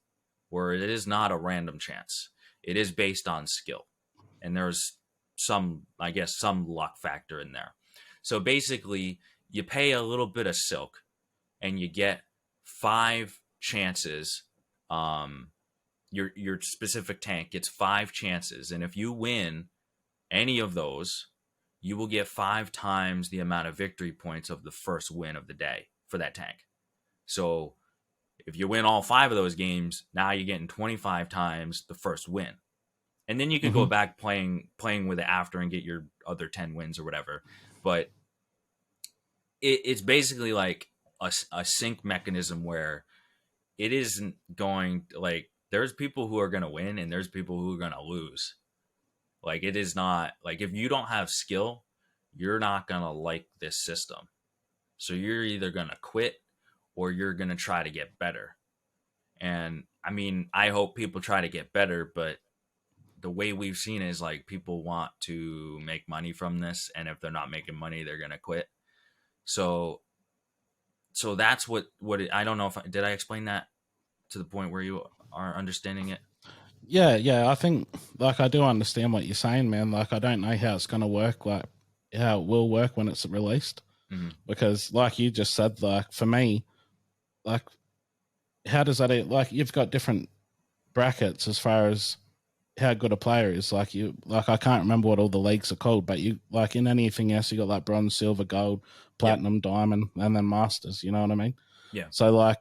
where it is not a random chance. It is based on skill. And there's some, I guess, some luck factor in there. So basically, you pay a little bit of silk and you get 5 chances. Your specific tank gets 5 chances. And if you win any of those, you will get 5 times the amount of victory points of the first win of the day for that tank. So if you win all 5 of those games, now you're getting 25 times the first win. And then you could go back playing with it after and get your other 10 wins or whatever. But it's basically like a sync mechanism where it isn't going, like, there's people who are going to win and there's people who are going to lose. Like, it is not, like, if you don't have skill, you're not going to like this system. So you're either going to quit or you're going to try to get better. And I mean, I hope people try to get better, but the way we've seen is like people want to make money from this. And if they're not making money, they're going to quit. So that's what I don't know if did I explain that to the point where you are understanding it? Yeah. I think, like, I do understand what you're saying, man. Like, I don't know how it's going to work, like how it will work when it's released. Because, like you just said, like, for me, like, how does that, like, you've got different brackets as far as how good a player is. Like, I can't remember what all the leagues are called, but you, like, in anything else, you got like bronze, silver, gold, platinum, diamond, and then masters. You know what I mean? Yeah. So, like,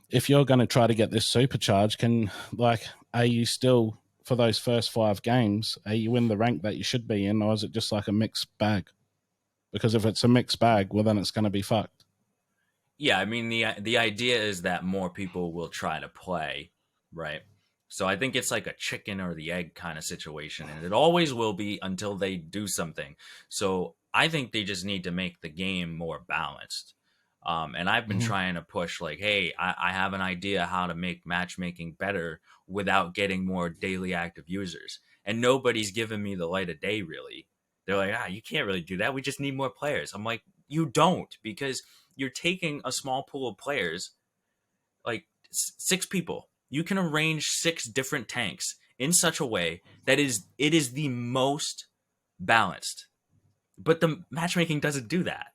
if you're going to try to get this supercharge, are you still, for those first 5 games, are you in the rank that you should be in, or is it just like a mixed bag? Because if it's a mixed bag, well, then it's going to be fucked. Yeah, I mean, the idea is that more people will try to play, right? So I think it's like a chicken or the egg kind of situation, and it always will be until they do something. So I think they just need to make the game more balanced. And I've been trying to push, like, hey, I have an idea how to make matchmaking better without getting more daily active users. And nobody's given me the light of day, really. They're like, you can't really do that. We just need more players. I'm like, you don't, because you're taking a small pool of players, like 6 people. You can arrange 6 different tanks in such a way that it is the most balanced. But the matchmaking doesn't do that.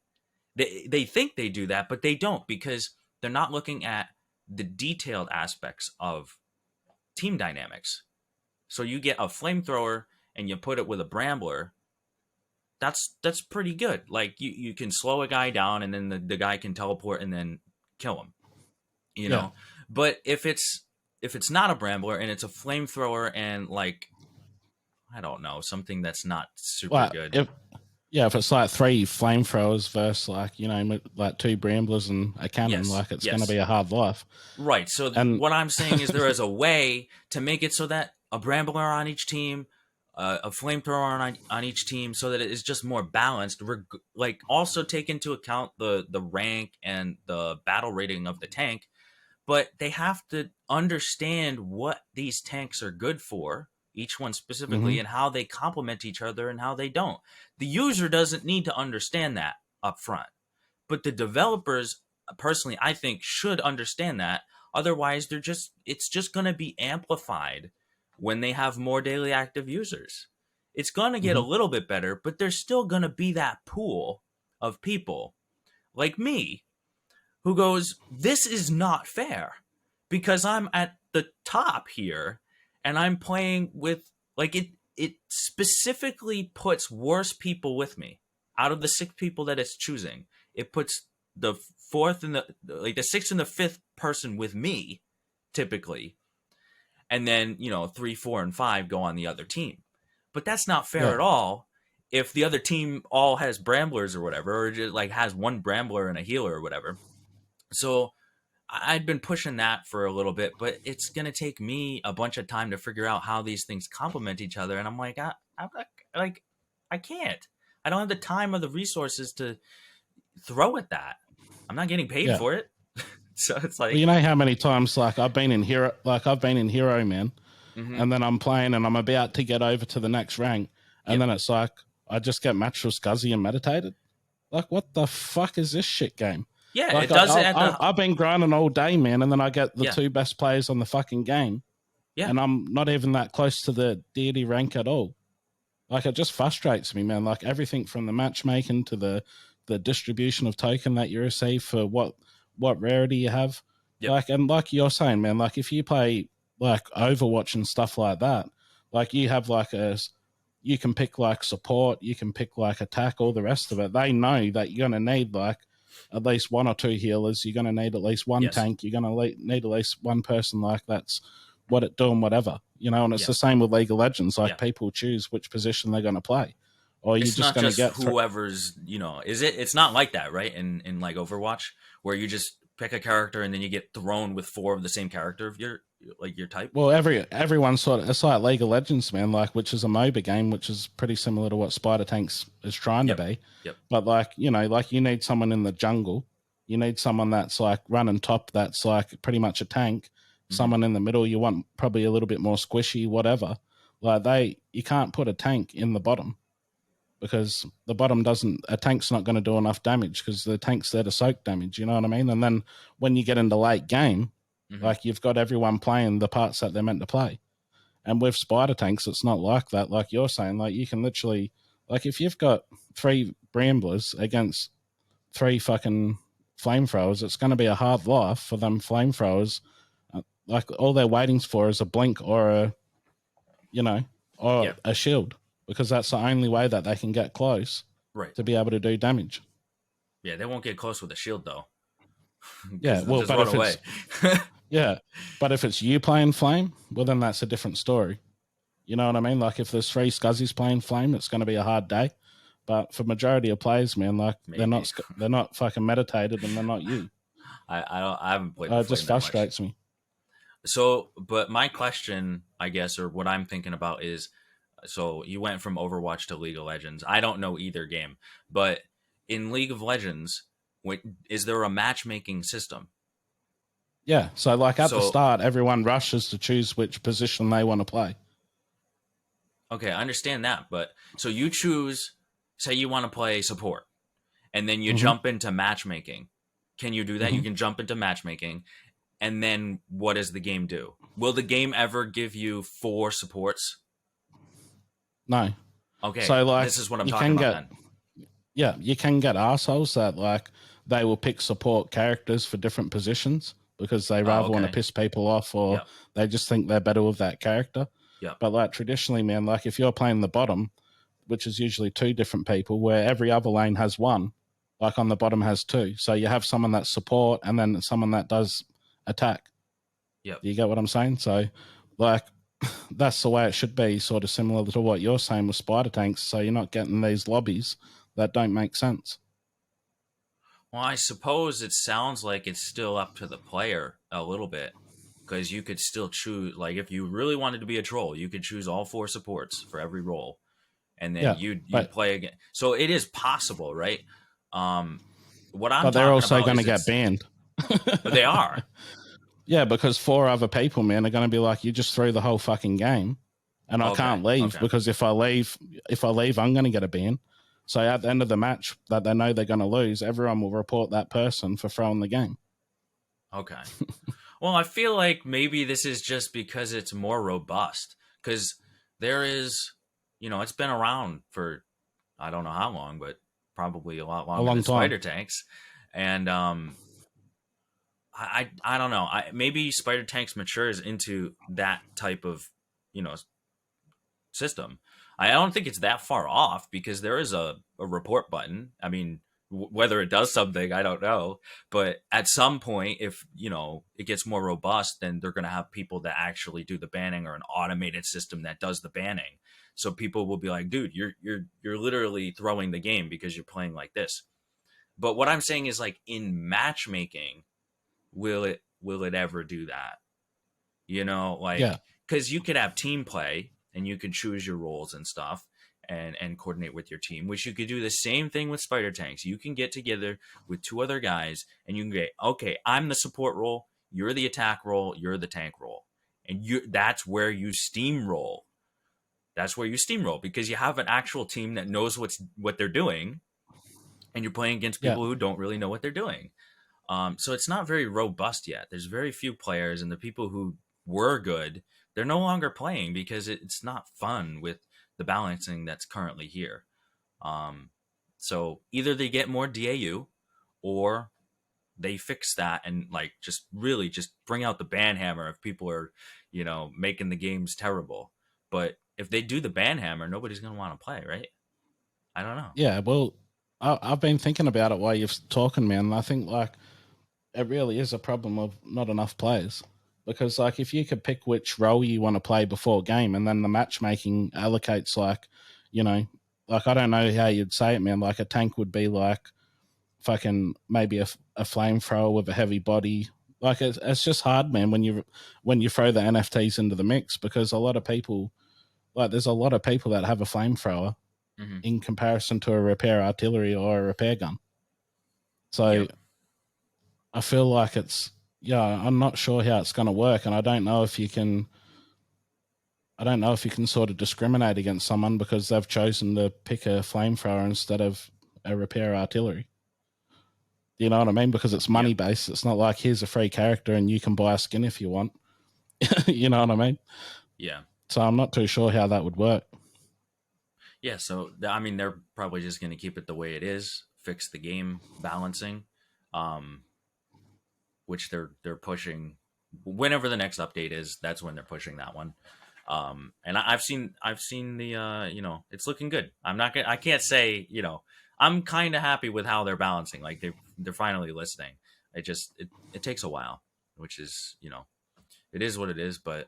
They think they do that, but they don't, because they're not looking at the detailed aspects of team dynamics. So you get a flamethrower and you put it with a brambler. That's pretty good. Like, you can slow a guy down and then the guy can teleport and then kill him. You know? But if it's not a brambler and it's a flamethrower and, like, I don't know, something that's not super good. If it's like 3 flamethrowers versus, like, you know, like 2 bramblers and a cannon, like, it's going to be a hard life. Right. So what I'm saying is there is a way to make it so that a brambler on each team, a flamethrower on each team, so that it is just more balanced. Like, also take into account the rank and the battle rating of the tank, but they have to understand what these tanks are good for, each one specifically, and how they complement each other and how they don't. The user doesn't need to understand that up front, but the developers, personally, I think, should understand that. Otherwise, it's just going to be amplified when they have more daily active users. It's going to get a little bit better, but there's still going to be that pool of people like me who goes, this is not fair, because I'm at the top here and I'm playing with, like, it specifically puts worse people with me. Out of the 6 people that it's choosing, it puts the 4th and the 6th and the 5th person with me, typically. And then, 3, 4, and 5 go on the other team. But that's not fair at all if the other team all has bramblers or whatever, or just, like, has 1 brambler and a healer or whatever. So I'd been pushing that for a little bit, but it's going to take me a bunch of time to figure out how these things complement each other. And I'm like, I can't. I don't have the time or the resources to throw at that. I'm not getting paid for it. So it's like, well, you know how many times, like, I've been in hero, man, and then I'm playing and I'm about to get over to the next rank, and then it's like I just get matched with Scuzzy and meditated. Like, what the fuck is this shit game? Yeah, Like it does it at the I've been grinding all day, man, and then I get the yeah, two best players on the fucking game, yeah, and I'm not even that close to the deity rank at all. Like it just frustrates me, man. Like everything from the matchmaking to the distribution of token that you receive for what rarity you have. yep, Like and like you're saying, man, like if you play like Overwatch and stuff like that, like you have like you can pick like support, you can pick like attack, all the rest of it. They know that you're gonna need like at least one or two healers. You're gonna need at least one yes, tank. You're gonna need at least one person like that's what it doing, whatever, and it's yeah, the same with League of Legends. Like yeah. people choose which position they're going to play, or you're It's just not going to just get whoever's, is it? It's not like that, right? In like Overwatch, where you just pick a character and then you get thrown with four of the same character of your type. well, everyone sort of it's like League of Legends, man, like which is a MOBA game, which is pretty similar to what Spider Tanks is trying to Yep, be. yep, But like like you need someone in the jungle, you need someone that's like running top, that's like pretty much a tank. hmm, Someone in the middle, you want probably a little bit more squishy, whatever. Like you can't put a tank in the bottom because the bottom doesn't a tank's not going to do enough damage because the tank's there to soak damage, you know what I mean? And then when you get into late game, hmm, like you've got everyone playing the parts that they're meant to play. And with spider tanks, it's not like that. Like you're saying, like you can literally like if you've got three bramblers against three fucking flamethrowers, it's going to be a hard life for them flamethrowers. Like all they're waiting for is a blink or you know, or yeah, a shield because that's the only way that they can get close right, to be able to do damage. yeah. They won't get close with a shield though, Yeah, because they'll well, just but run if away. it's yeah, but if it's you playing flame, well, then that's a different story. You know what I mean? Like if there's three Scuzzies playing flame, it's going to be a hard day. But for majority of players, man, like Maybe they're not fucking meditated and they're not you. I haven't played the It just flame that much. frustrates me. So, but my question, I guess, or what I'm thinking about is, so you went from Overwatch to League of Legends. I don't know either game, but in League of Legends, is there a matchmaking system? Yeah, so like at the So, start, everyone rushes to choose which position they want to play. okay, I understand that, but so you choose, say you want to play support, and then you hmm jump into matchmaking. Can you do that? You hmm can jump into matchmaking, and then what does the game do? Will the game ever give you four supports? No, Okay, so like this is what I'm you talking can about get then. you can get assholes that like they will pick support characters for different positions because they Oh, rather want to okay. piss people off or Yep. they just think they're better with that character. Yep. But like traditionally, man, like if you're playing the bottom, which is usually two different people, where every other lane has one, like on the bottom has two. So you have someone that's support and then someone that does attack. Yep. You get what I'm saying? So like that's the way it should be, sort of similar to what you're saying with spider tanks. So you're not getting these lobbies that don't make sense. Well, I suppose it sounds like it's still up to the player a little bit because you could still choose. Like, if you really wanted to be a troll, you could choose all four supports for every role, and then Yeah, you'd but play again. So it is possible, right? Um, what I'm but they're talking also about going to is get it's. banned. They are. Yeah, because four other people, man, are going to be like, you just threw the whole fucking game, and I Okay. can't leave Okay. because if I leave, I'm going to get a ban. So at the end of the match that they know they're going to lose, everyone will report that person for throwing the game. Okay. Well, I feel like maybe this is just because it's more robust. Because there is, it's been around for I don't know how long, but probably a lot A longer long than time. Spider Tanks. And I don't know. Maybe Spider Tanks matures into that type of you know system. I don't think it's that far off because there is a report button. I mean, whether it does something, I don't know. But at some point, if it gets more robust, then they're going to have people that actually do the banning or an automated system that does the banning. So people will be like, "Dude, you're literally throwing the game because you're playing like this." But what I'm saying is, like, in matchmaking, will it ever do that? Yeah, Like, because you could have team play and you could choose your roles and stuff and coordinate with your team, which you could do the same thing with spider tanks. You can get together with two other guys and you can get, okay, I'm the support role, you're the attack role, you're the tank role, and that's where you steamroll. That's where you steamroll because you have an actual team that knows what they're doing, and you're playing against yeah. people who don't really know what they're doing. So it's not very robust yet. There's very few players, and the people who were good, they're no longer playing because it's not fun with the balancing that's currently here. Um, so either they get more DAU, or they fix that and like just really just bring out the ban hammer if people are, making the games terrible. But if they do the ban hammer, nobody's gonna want to play, right? I don't know. Yeah, well, I've been thinking about it while you're talking, man. And I think like it really is a problem of not enough players. Because like if you could pick which role you want to play before game, and then the matchmaking allocates like, you know, like I don't know how you'd say it, man. Like a tank would be like fucking maybe a flamethrower with a heavy body. Like it's just hard, man, when you throw the NFTs into the mix, because a lot of people, like there's a lot of people that have a flamethrower Hmm. in comparison to a repair artillery or a repair gun. So Yep. I feel like yeah, I'm not sure how it's going to work, and I don't know if you can. I don't know if you can sort of discriminate against someone because they've chosen to pick a flamethrower instead of a repair artillery. You know what I mean? Because it's money Yep. based. It's not like here's a free character and you can buy a skin if you want. You know what I mean? Yeah. So I'm not too sure how that would work. Yeah. So I mean, they're probably just going to keep it the way it is, fix the game balancing, um, which they're pushing. Whenever the next update is, that's when they're pushing that one. And I've seen the it's looking good. I can't say I'm kind of happy with how they're balancing. Like they're finally listening. It takes a while, which is it is what it is. But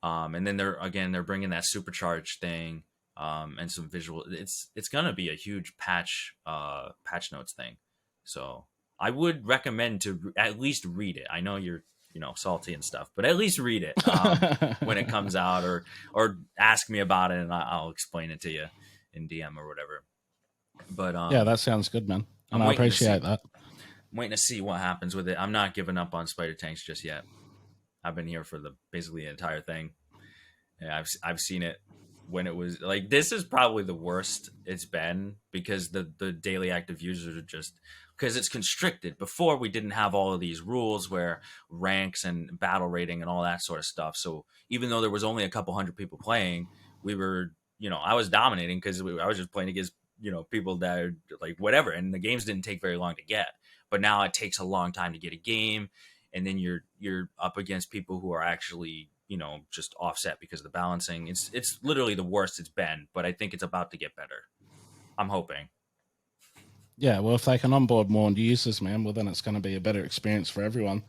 and then they're bringing that supercharge thing, and some visual. It's gonna be a huge patch notes thing. So I would recommend to at least read it. I know you're salty and stuff, but at least read it when it comes out, or ask me about it and I'll explain it to you in DM or whatever. But Yeah, that sounds good, man. And I'm I waiting to appreciate see that. I'm waiting to see what happens with it. I'm not giving up on spider tanks just yet. I've been here for basically the entire thing. Yeah, I've seen it when it was like this is probably the worst it's been because the daily active users are just because it's constricted. Before we didn't have all of these rules where ranks and battle rating and all that sort of stuff. So even though there was only a couple hundred people playing, we were I was dominating because I was just playing against people that are like whatever, and the games didn't take very long to get. But now it takes a long time to get a game, and then you're up against people who are actually just offset because of the balancing. It's literally the worst it's been, but I think it's about to get better. I'm hoping. Yeah, well, if they can onboard more users, man, well, then it's going to be a better experience for everyone.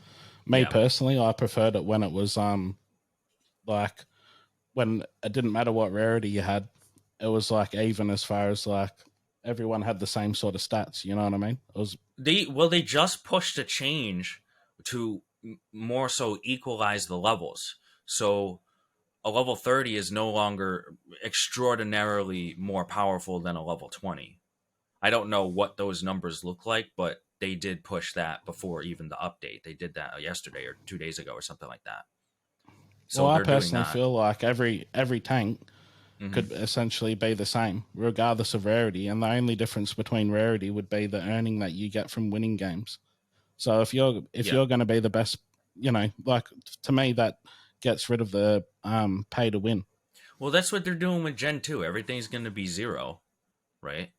Me Yeah. personally, I preferred it when it was like when it didn't matter what rarity you had, it was like even as far as like everyone had the same sort of stats. You know what I mean? It was They just pushed a change to more so equalize the levels. So a level 30 is no longer extraordinarily more powerful than a level 20. I don't know what those numbers look like, but they did push that before even the update. They did that yesterday or 2 days ago or something like that. well, So I they're doing personally that. feel like every tank Hmm. could essentially be the same, regardless of rarity, and the only difference between rarity would be the earning that you get from winning games. So if Yeah. you're going to be the best, like to me that gets rid of the pay to win. Well, that's what they're doing with Gen 2. Everything's going to be zero, right?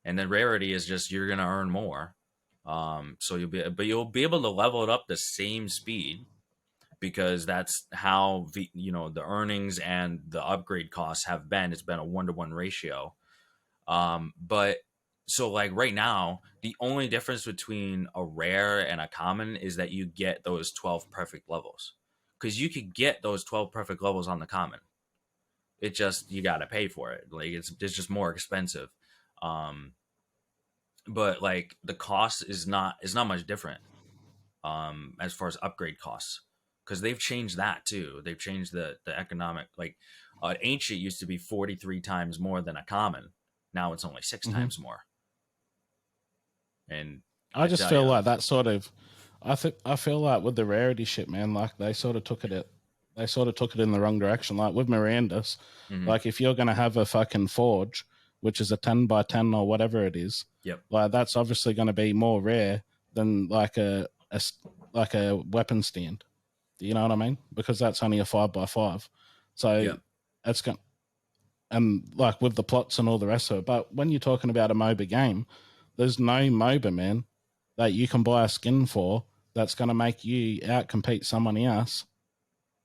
And then rarity is just you're going to earn more. So you'll be able to level it up the same speed because that's how the earnings and the upgrade costs have been. It's been a 1-to-1 ratio. But so like right now, the only difference between a rare and a common is that you get those 12 perfect levels. Because you could get those 12 perfect levels on the common. It just you got to pay for it. Like it's just more expensive. Um, but like the cost is not much different as far as upgrade costs because they've changed that too. They've changed the economic like ancient used to be 43 times more than a common. Now it's only 6 Hmm. times more. And I I just tell feel you, like that sort of. I feel like with the rarity shit, man, like they sort of took it in the wrong direction. Like with Miranda's, hmm, like if you're gonna have a fucking forge, which is a 10 by 10 or whatever it is, yep, like that's obviously going to be more rare than like like a weapon stand. Do you know what I mean? Because that's only a 5x5. So Yeah. it's going, and like with the plots and all the rest of it. But when you're talking about a MOBA game, there's no MOBA, man, that you can buy a skin for that's going to make you outcompete someone else.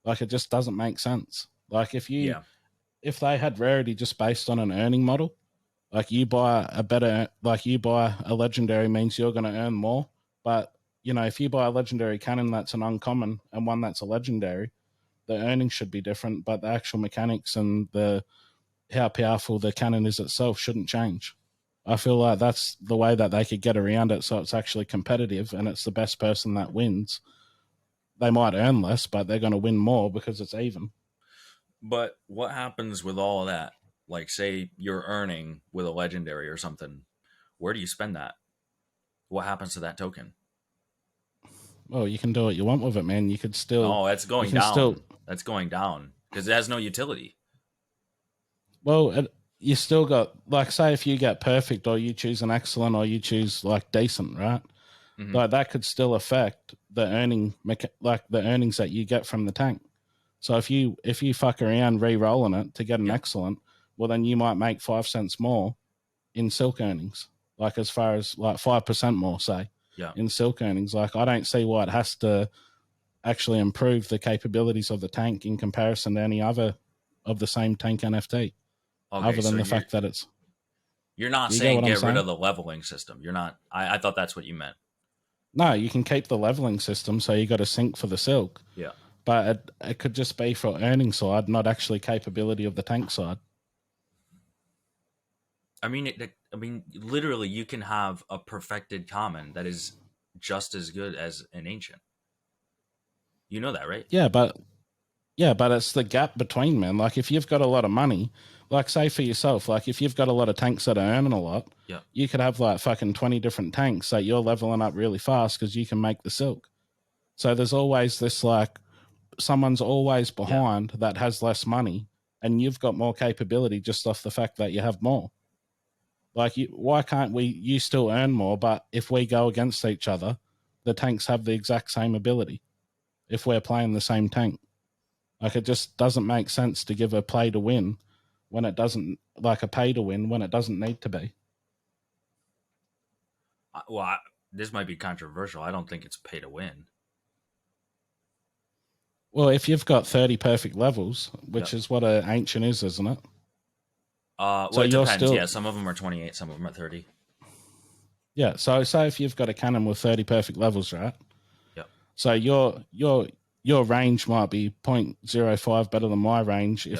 Like, it just doesn't make sense. Like, Yeah. if they had rarity just based on an earning model, like you buy a legendary means you're going to earn more. But, you know, if you buy a legendary cannon that's an uncommon and one that's a legendary, the earnings should be different, but the actual mechanics and the how powerful the cannon is itself shouldn't change. I feel like that's the way that they could get around it so it's actually competitive and it's the best person that wins. They might earn less, but they're going to win more because it's even. But what happens with all of that? Like, say you're earning with a legendary or something. Where do you spend that? What happens to that token? Well, you can do what you want with it, man. Oh, that's You going can still, down. That's going down because it has no utility. well, you still got, like, say if you get perfect or you choose an excellent or you choose like decent, right? Mm-hmm. Like that could still affect the like the earnings that you get from the tank. So if you fuck around re-rolling it to get an Yeah. excellent, well then you might make 5 cents more in silk earnings. Like as far as like 5% more, say, Yeah. in silk earnings. Like I don't see why it has to actually improve the capabilities of the tank in comparison to any other of the same tank NFT. Okay, Other so than the fact that it's, you're not do you get saying what I'm get rid saying? of the leveling system. You're not. I thought that's what you meant. No, you can keep the leveling system, so you got to sync for the silk, Yeah. but it could just be for earning side, not actually capability of the tank side. I mean, I mean, literally, you can have a perfected common that is just as good as an ancient. You know that, right? Yeah, but it's the gap between, man. Like if you've got a lot of money, like say for yourself, like if you've got a lot of tanks that are earning a lot, Yeah. you could have like fucking 20 different tanks that you're leveling up really fast because you can make the silk. So there's always this like someone's always Yeah. behind that has less money and you've got more capability just off the fact that you have more. Like, why can't you still earn more, but if we go against each other, the tanks have the exact same ability if we're playing the same tank? Like, it just doesn't make sense to give a play to win when it doesn't, like a pay to win when it doesn't need to be. Well, this might be controversial. I don't think it's pay to win. Well, if you've got 30 perfect levels, Yeah. which is what an ancient is, isn't it? Well, So it you're depends. still, Yeah, some of them are 28, some of them are 30. yeah. So say if you've got a cannon with 30 perfect levels, right? Yeah. So your range might be 0.05 better than my range Yep.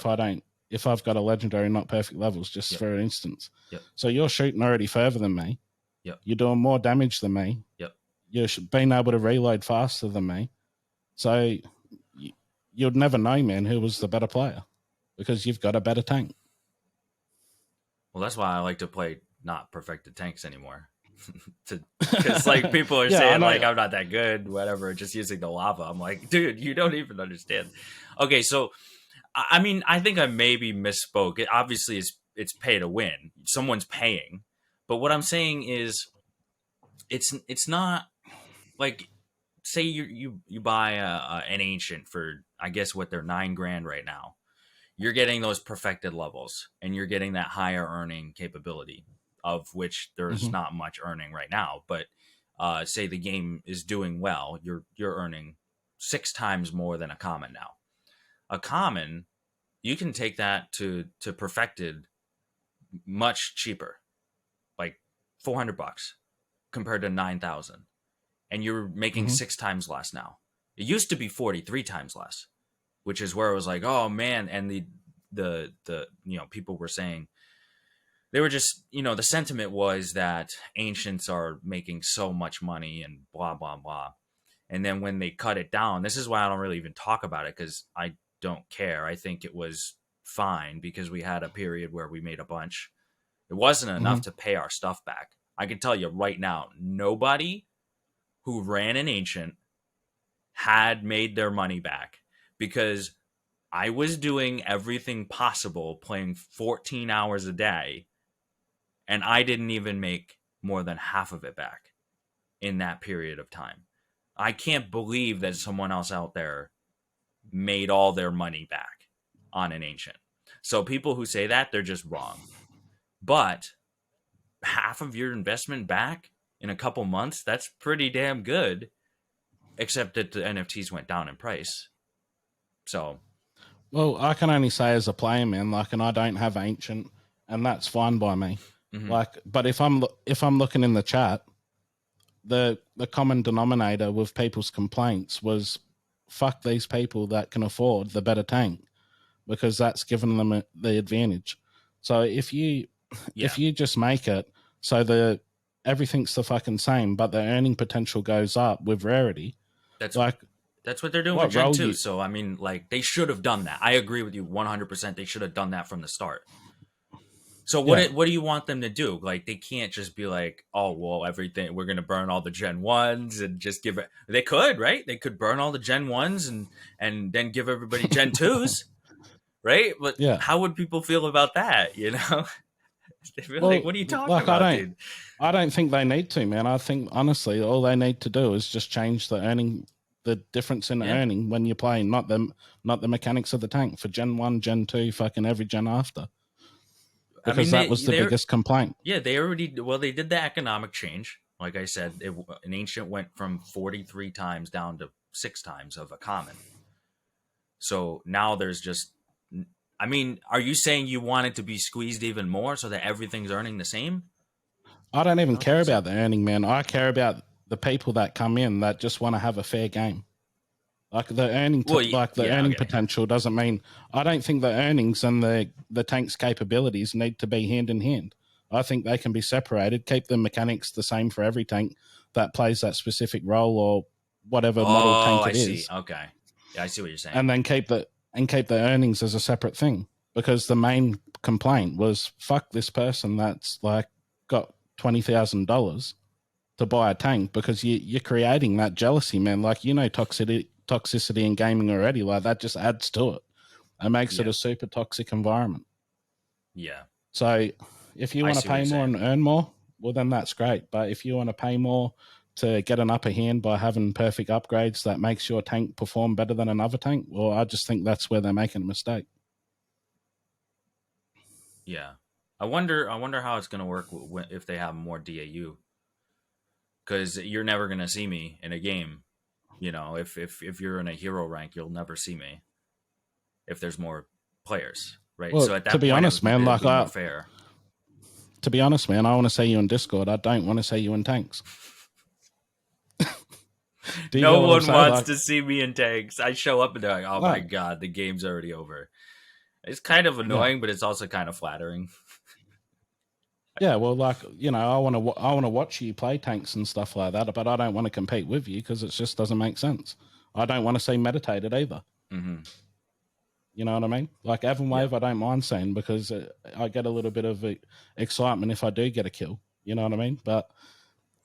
if I've got a legendary not perfect levels, just Yep. for instance. Yep. So you're shooting already further than me. Yep. You're doing more damage than me. Yep. You're being able to reload faster than me. So you'd never know, man, who was the better player because you've got a better tank. Well, that's why I like to play not perfected tanks anymore. Because like people are Yeah, I saying like know. I'm not that good, whatever, just using the lava. I'm like, dude, you don't even understand. Okay, so I mean, I think I maybe misspoke. It obviously is it's pay to win. Someone's paying, but what I'm saying is it's not like say you buy an ancient for I guess what they're 9 grand right now. You're getting those perfected levels and you're getting that higher earning capability of which there's Mm-hmm. not much earning right now, but say the game is doing well, you're earning 6 times more than a common now. A common, you can take that to perfected much cheaper, like $400 compared to 9,000, and you're making Mm-hmm. 6 times less now. It used to be 43 times less, which is where it was like, oh man, and the people were saying they were just the sentiment was that ancients are making so much money and blah blah blah. And then when they cut it down, this is why I don't really even talk about it because I don't care. I think it was fine because we had a period where we made a bunch. It wasn't Mm-hmm. enough to pay our stuff back. I can tell you right now, nobody who ran an ancient had made their money back because I was doing everything possible, playing 14 hours a day, and I didn't even make more than half of it back. in that period of time. I can't believe that someone else out there made all their money back on an ancient. So people who say that, they're just wrong. But half of your investment back in a couple months, that's pretty damn good. Except that the NFTs went down in price. So, Well, I can only say as a player, man, like, and I don't have ancient, and that's fine by me. Like, but if I'm looking in the chat, the common denominator with people's complaints was, fuck these people that can afford the better tank, because that's given them the advantage. So if you just make it so everything's the fucking same, but the earning potential goes up with rarity, that's like, that's what they're doing with Gen 2. So, I mean, like, they should have done that. I agree with you 100%. They should have done that from the start. So what do you want them to do? Like, they can't just be like, oh, well, everything, we're going to burn all the Gen 1s and just give it. They could, right? They could burn all the Gen 1s and then give everybody Gen 2s, right? But how would people feel about that, you know? They'd be like, what are you talking about, dude? I don't think they need to, man. I think, honestly, all they need to do is just change the difference in earning when you're playing, not the mechanics of the tank for Gen 1, Gen 2, fucking every gen after. Because that was the biggest complaint. Yeah, they did the economic change. Like I said, an ancient went from 43 times down to 6 times of a common. So now there's just, I mean, are you saying you want it to be squeezed even more so that everything's earning the same? I don't even care about the earning, man. I care about the people that come in that just want to have a fair game. Like, the earning, earning potential doesn't mean. I don't think the earnings and the tank's capabilities need to be hand in hand. I think they can be separated. Keep the mechanics the same for every tank that plays that specific role or whatever model tank it is. Okay, yeah, I see what you're saying. And then keep the earnings as a separate thing, because the main complaint was, fuck this person that's like got $20,000 to buy a tank, because you're creating that jealousy, man. Like, toxicity in gaming already, like, that just adds to it. It makes it a super toxic environment. Yeah. So if you want to pay more and earn more, well, then that's great. But if you want to pay more to get an upper hand by having perfect upgrades that makes your tank perform better than another tank, well, I just think that's where they're making a mistake. Yeah. I wonder how it's going to work if they have more DAU. Because you're never going to see me in a game. You know, if you're in a hero rank, you'll never see me if there's more players, right? Well, so at that to be honest, man, like, more fair. To be honest, man, I want to see you in Discord. I don't want to see you in tanks. No one wants to see me in tanks. I show up and they're like, oh my God, the game's already over. It's kind of annoying, but it's also kind of flattering. Yeah, well, like, you know, I want to watch you play tanks and stuff like that, but I don't want to compete with you because it just doesn't make sense. I don't want to see meditated either. Mm-hmm. You know what I mean? Like, Evan Wave, I don't mind seeing, because I get a little bit of excitement if I do get a kill. You know what I mean? But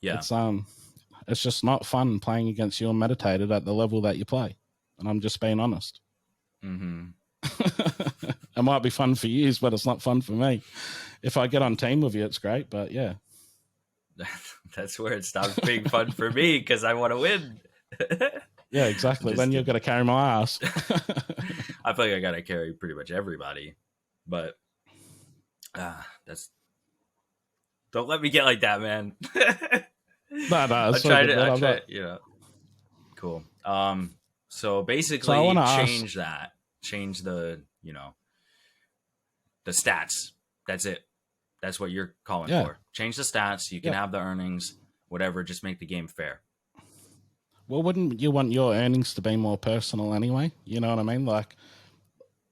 it's just not fun playing against you and meditated at the level that you play. And I'm just being honest. Mm-hmm. It might be fun for you, but it's not fun for me. If I get on team with you, it's great. But yeah, that's where it stops being fun for me, because I want to win. Yeah, exactly. Then you're going to carry my ass. I feel like I got to carry pretty much everybody, but don't let me get like that, man. No, I'll try to, you know. Cool. So basically, change the, you know, the stats. That's it. That's what you're calling for. Change the stats. You can have the earnings, whatever. Just make the game fair. Well, wouldn't you want your earnings to be more personal anyway? You know what I mean? Like,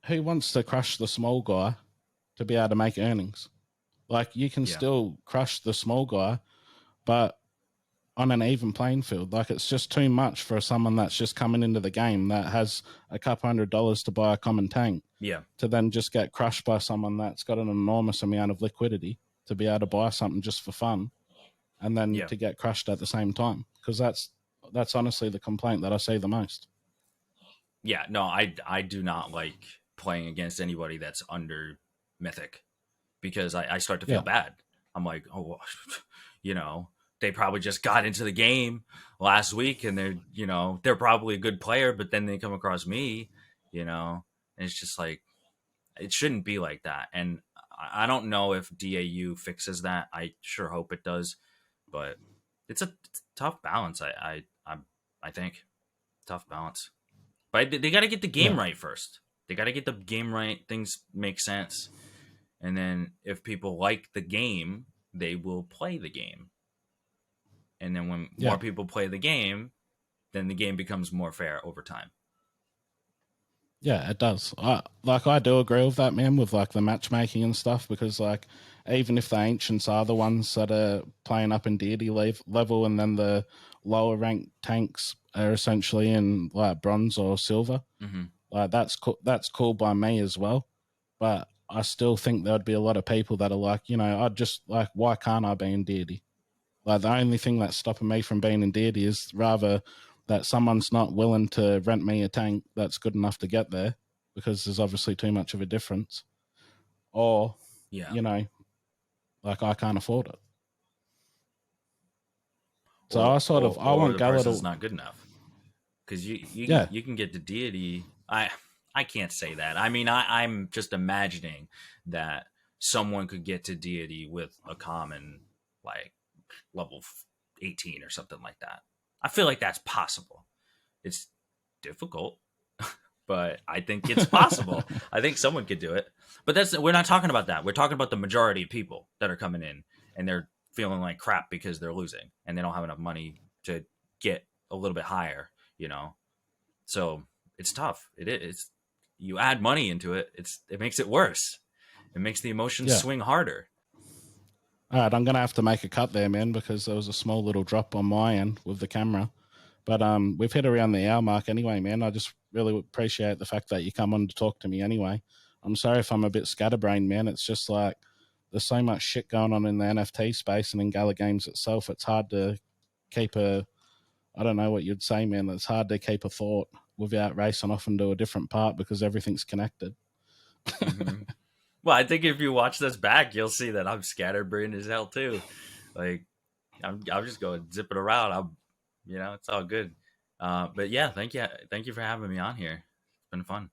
who wants to crush the small guy to be able to make earnings? Like, you can still crush the small guy, but on an even playing field. Like, it's just too much for someone that's just coming into the game that has a couple $100 to buy a common tank. Yeah. To then just get crushed by someone that's got an enormous amount of liquidity to be able to buy something just for fun, and then to get crushed at the same time. Because that's honestly the complaint that I see the most. Yeah, no, I do not like playing against anybody that's under Mythic, because I start to feel bad. I'm like, oh, you know, they probably just got into the game last week, and they're probably a good player, but then they come across me, and it's just like it shouldn't be like that. And I don't know if DAU fixes that. I sure hope it does, but it's a tough balance. I think tough balance. But they got to get the Yeah. game right first. They got to get the game right. Things make sense, and then if people like the game, they will play the game. And then when Yeah. more people play the game, then the game becomes more fair over time. Yeah, it does. I do agree with that, man, with like the matchmaking and stuff, because like even if the ancients are the ones that are playing up in deity level, and then the lower ranked tanks are essentially in like bronze or silver, Mm-hmm. like that's cool by me as well. But I still think there'd be a lot of people that are like, I'd just like, why can't I be in deity? Like the only thing that's stopping me from being in deity is rather that someone's not willing to rent me a tank that's good enough to get there, because there's obviously too much of a difference, or Yeah. you know, like I can't afford it. So Or I or want the Gala person's to, not good enough. Because yeah, you can get to deity. I can't say that. I mean, I'm just imagining that someone could get to deity with a common like level 18 or something like that. I feel like that's possible. It's difficult, but I think it's possible. I think someone could do it. But we're not talking about that. We're talking about the majority of people that are coming in and they're feeling like crap because they're losing and they don't have enough money to get a little bit higher, you know. So it's tough. It is. You add money into it, it makes it worse. It makes the emotions yeah. swing harder. All right, I'm gonna have to make a cut there, man, because there was a small little drop on my end with the camera. But we've hit around the hour mark anyway, man. I just really appreciate the fact that you come on to talk to me anyway. I'm sorry if I'm a bit scatterbrained, man. It's just like there's so much shit going on in the NFT space and in Gala Games itself. It's hard to keep I don't know what you'd say, man. It's hard to keep a thought without racing off into a different part because everything's connected. Mm-hmm. Well, I think if you watch this back, you'll see that I'm scatterbrained as hell too. Like I'm just going zipping around. It's all good. But yeah, thank you for having me on here. It's been fun.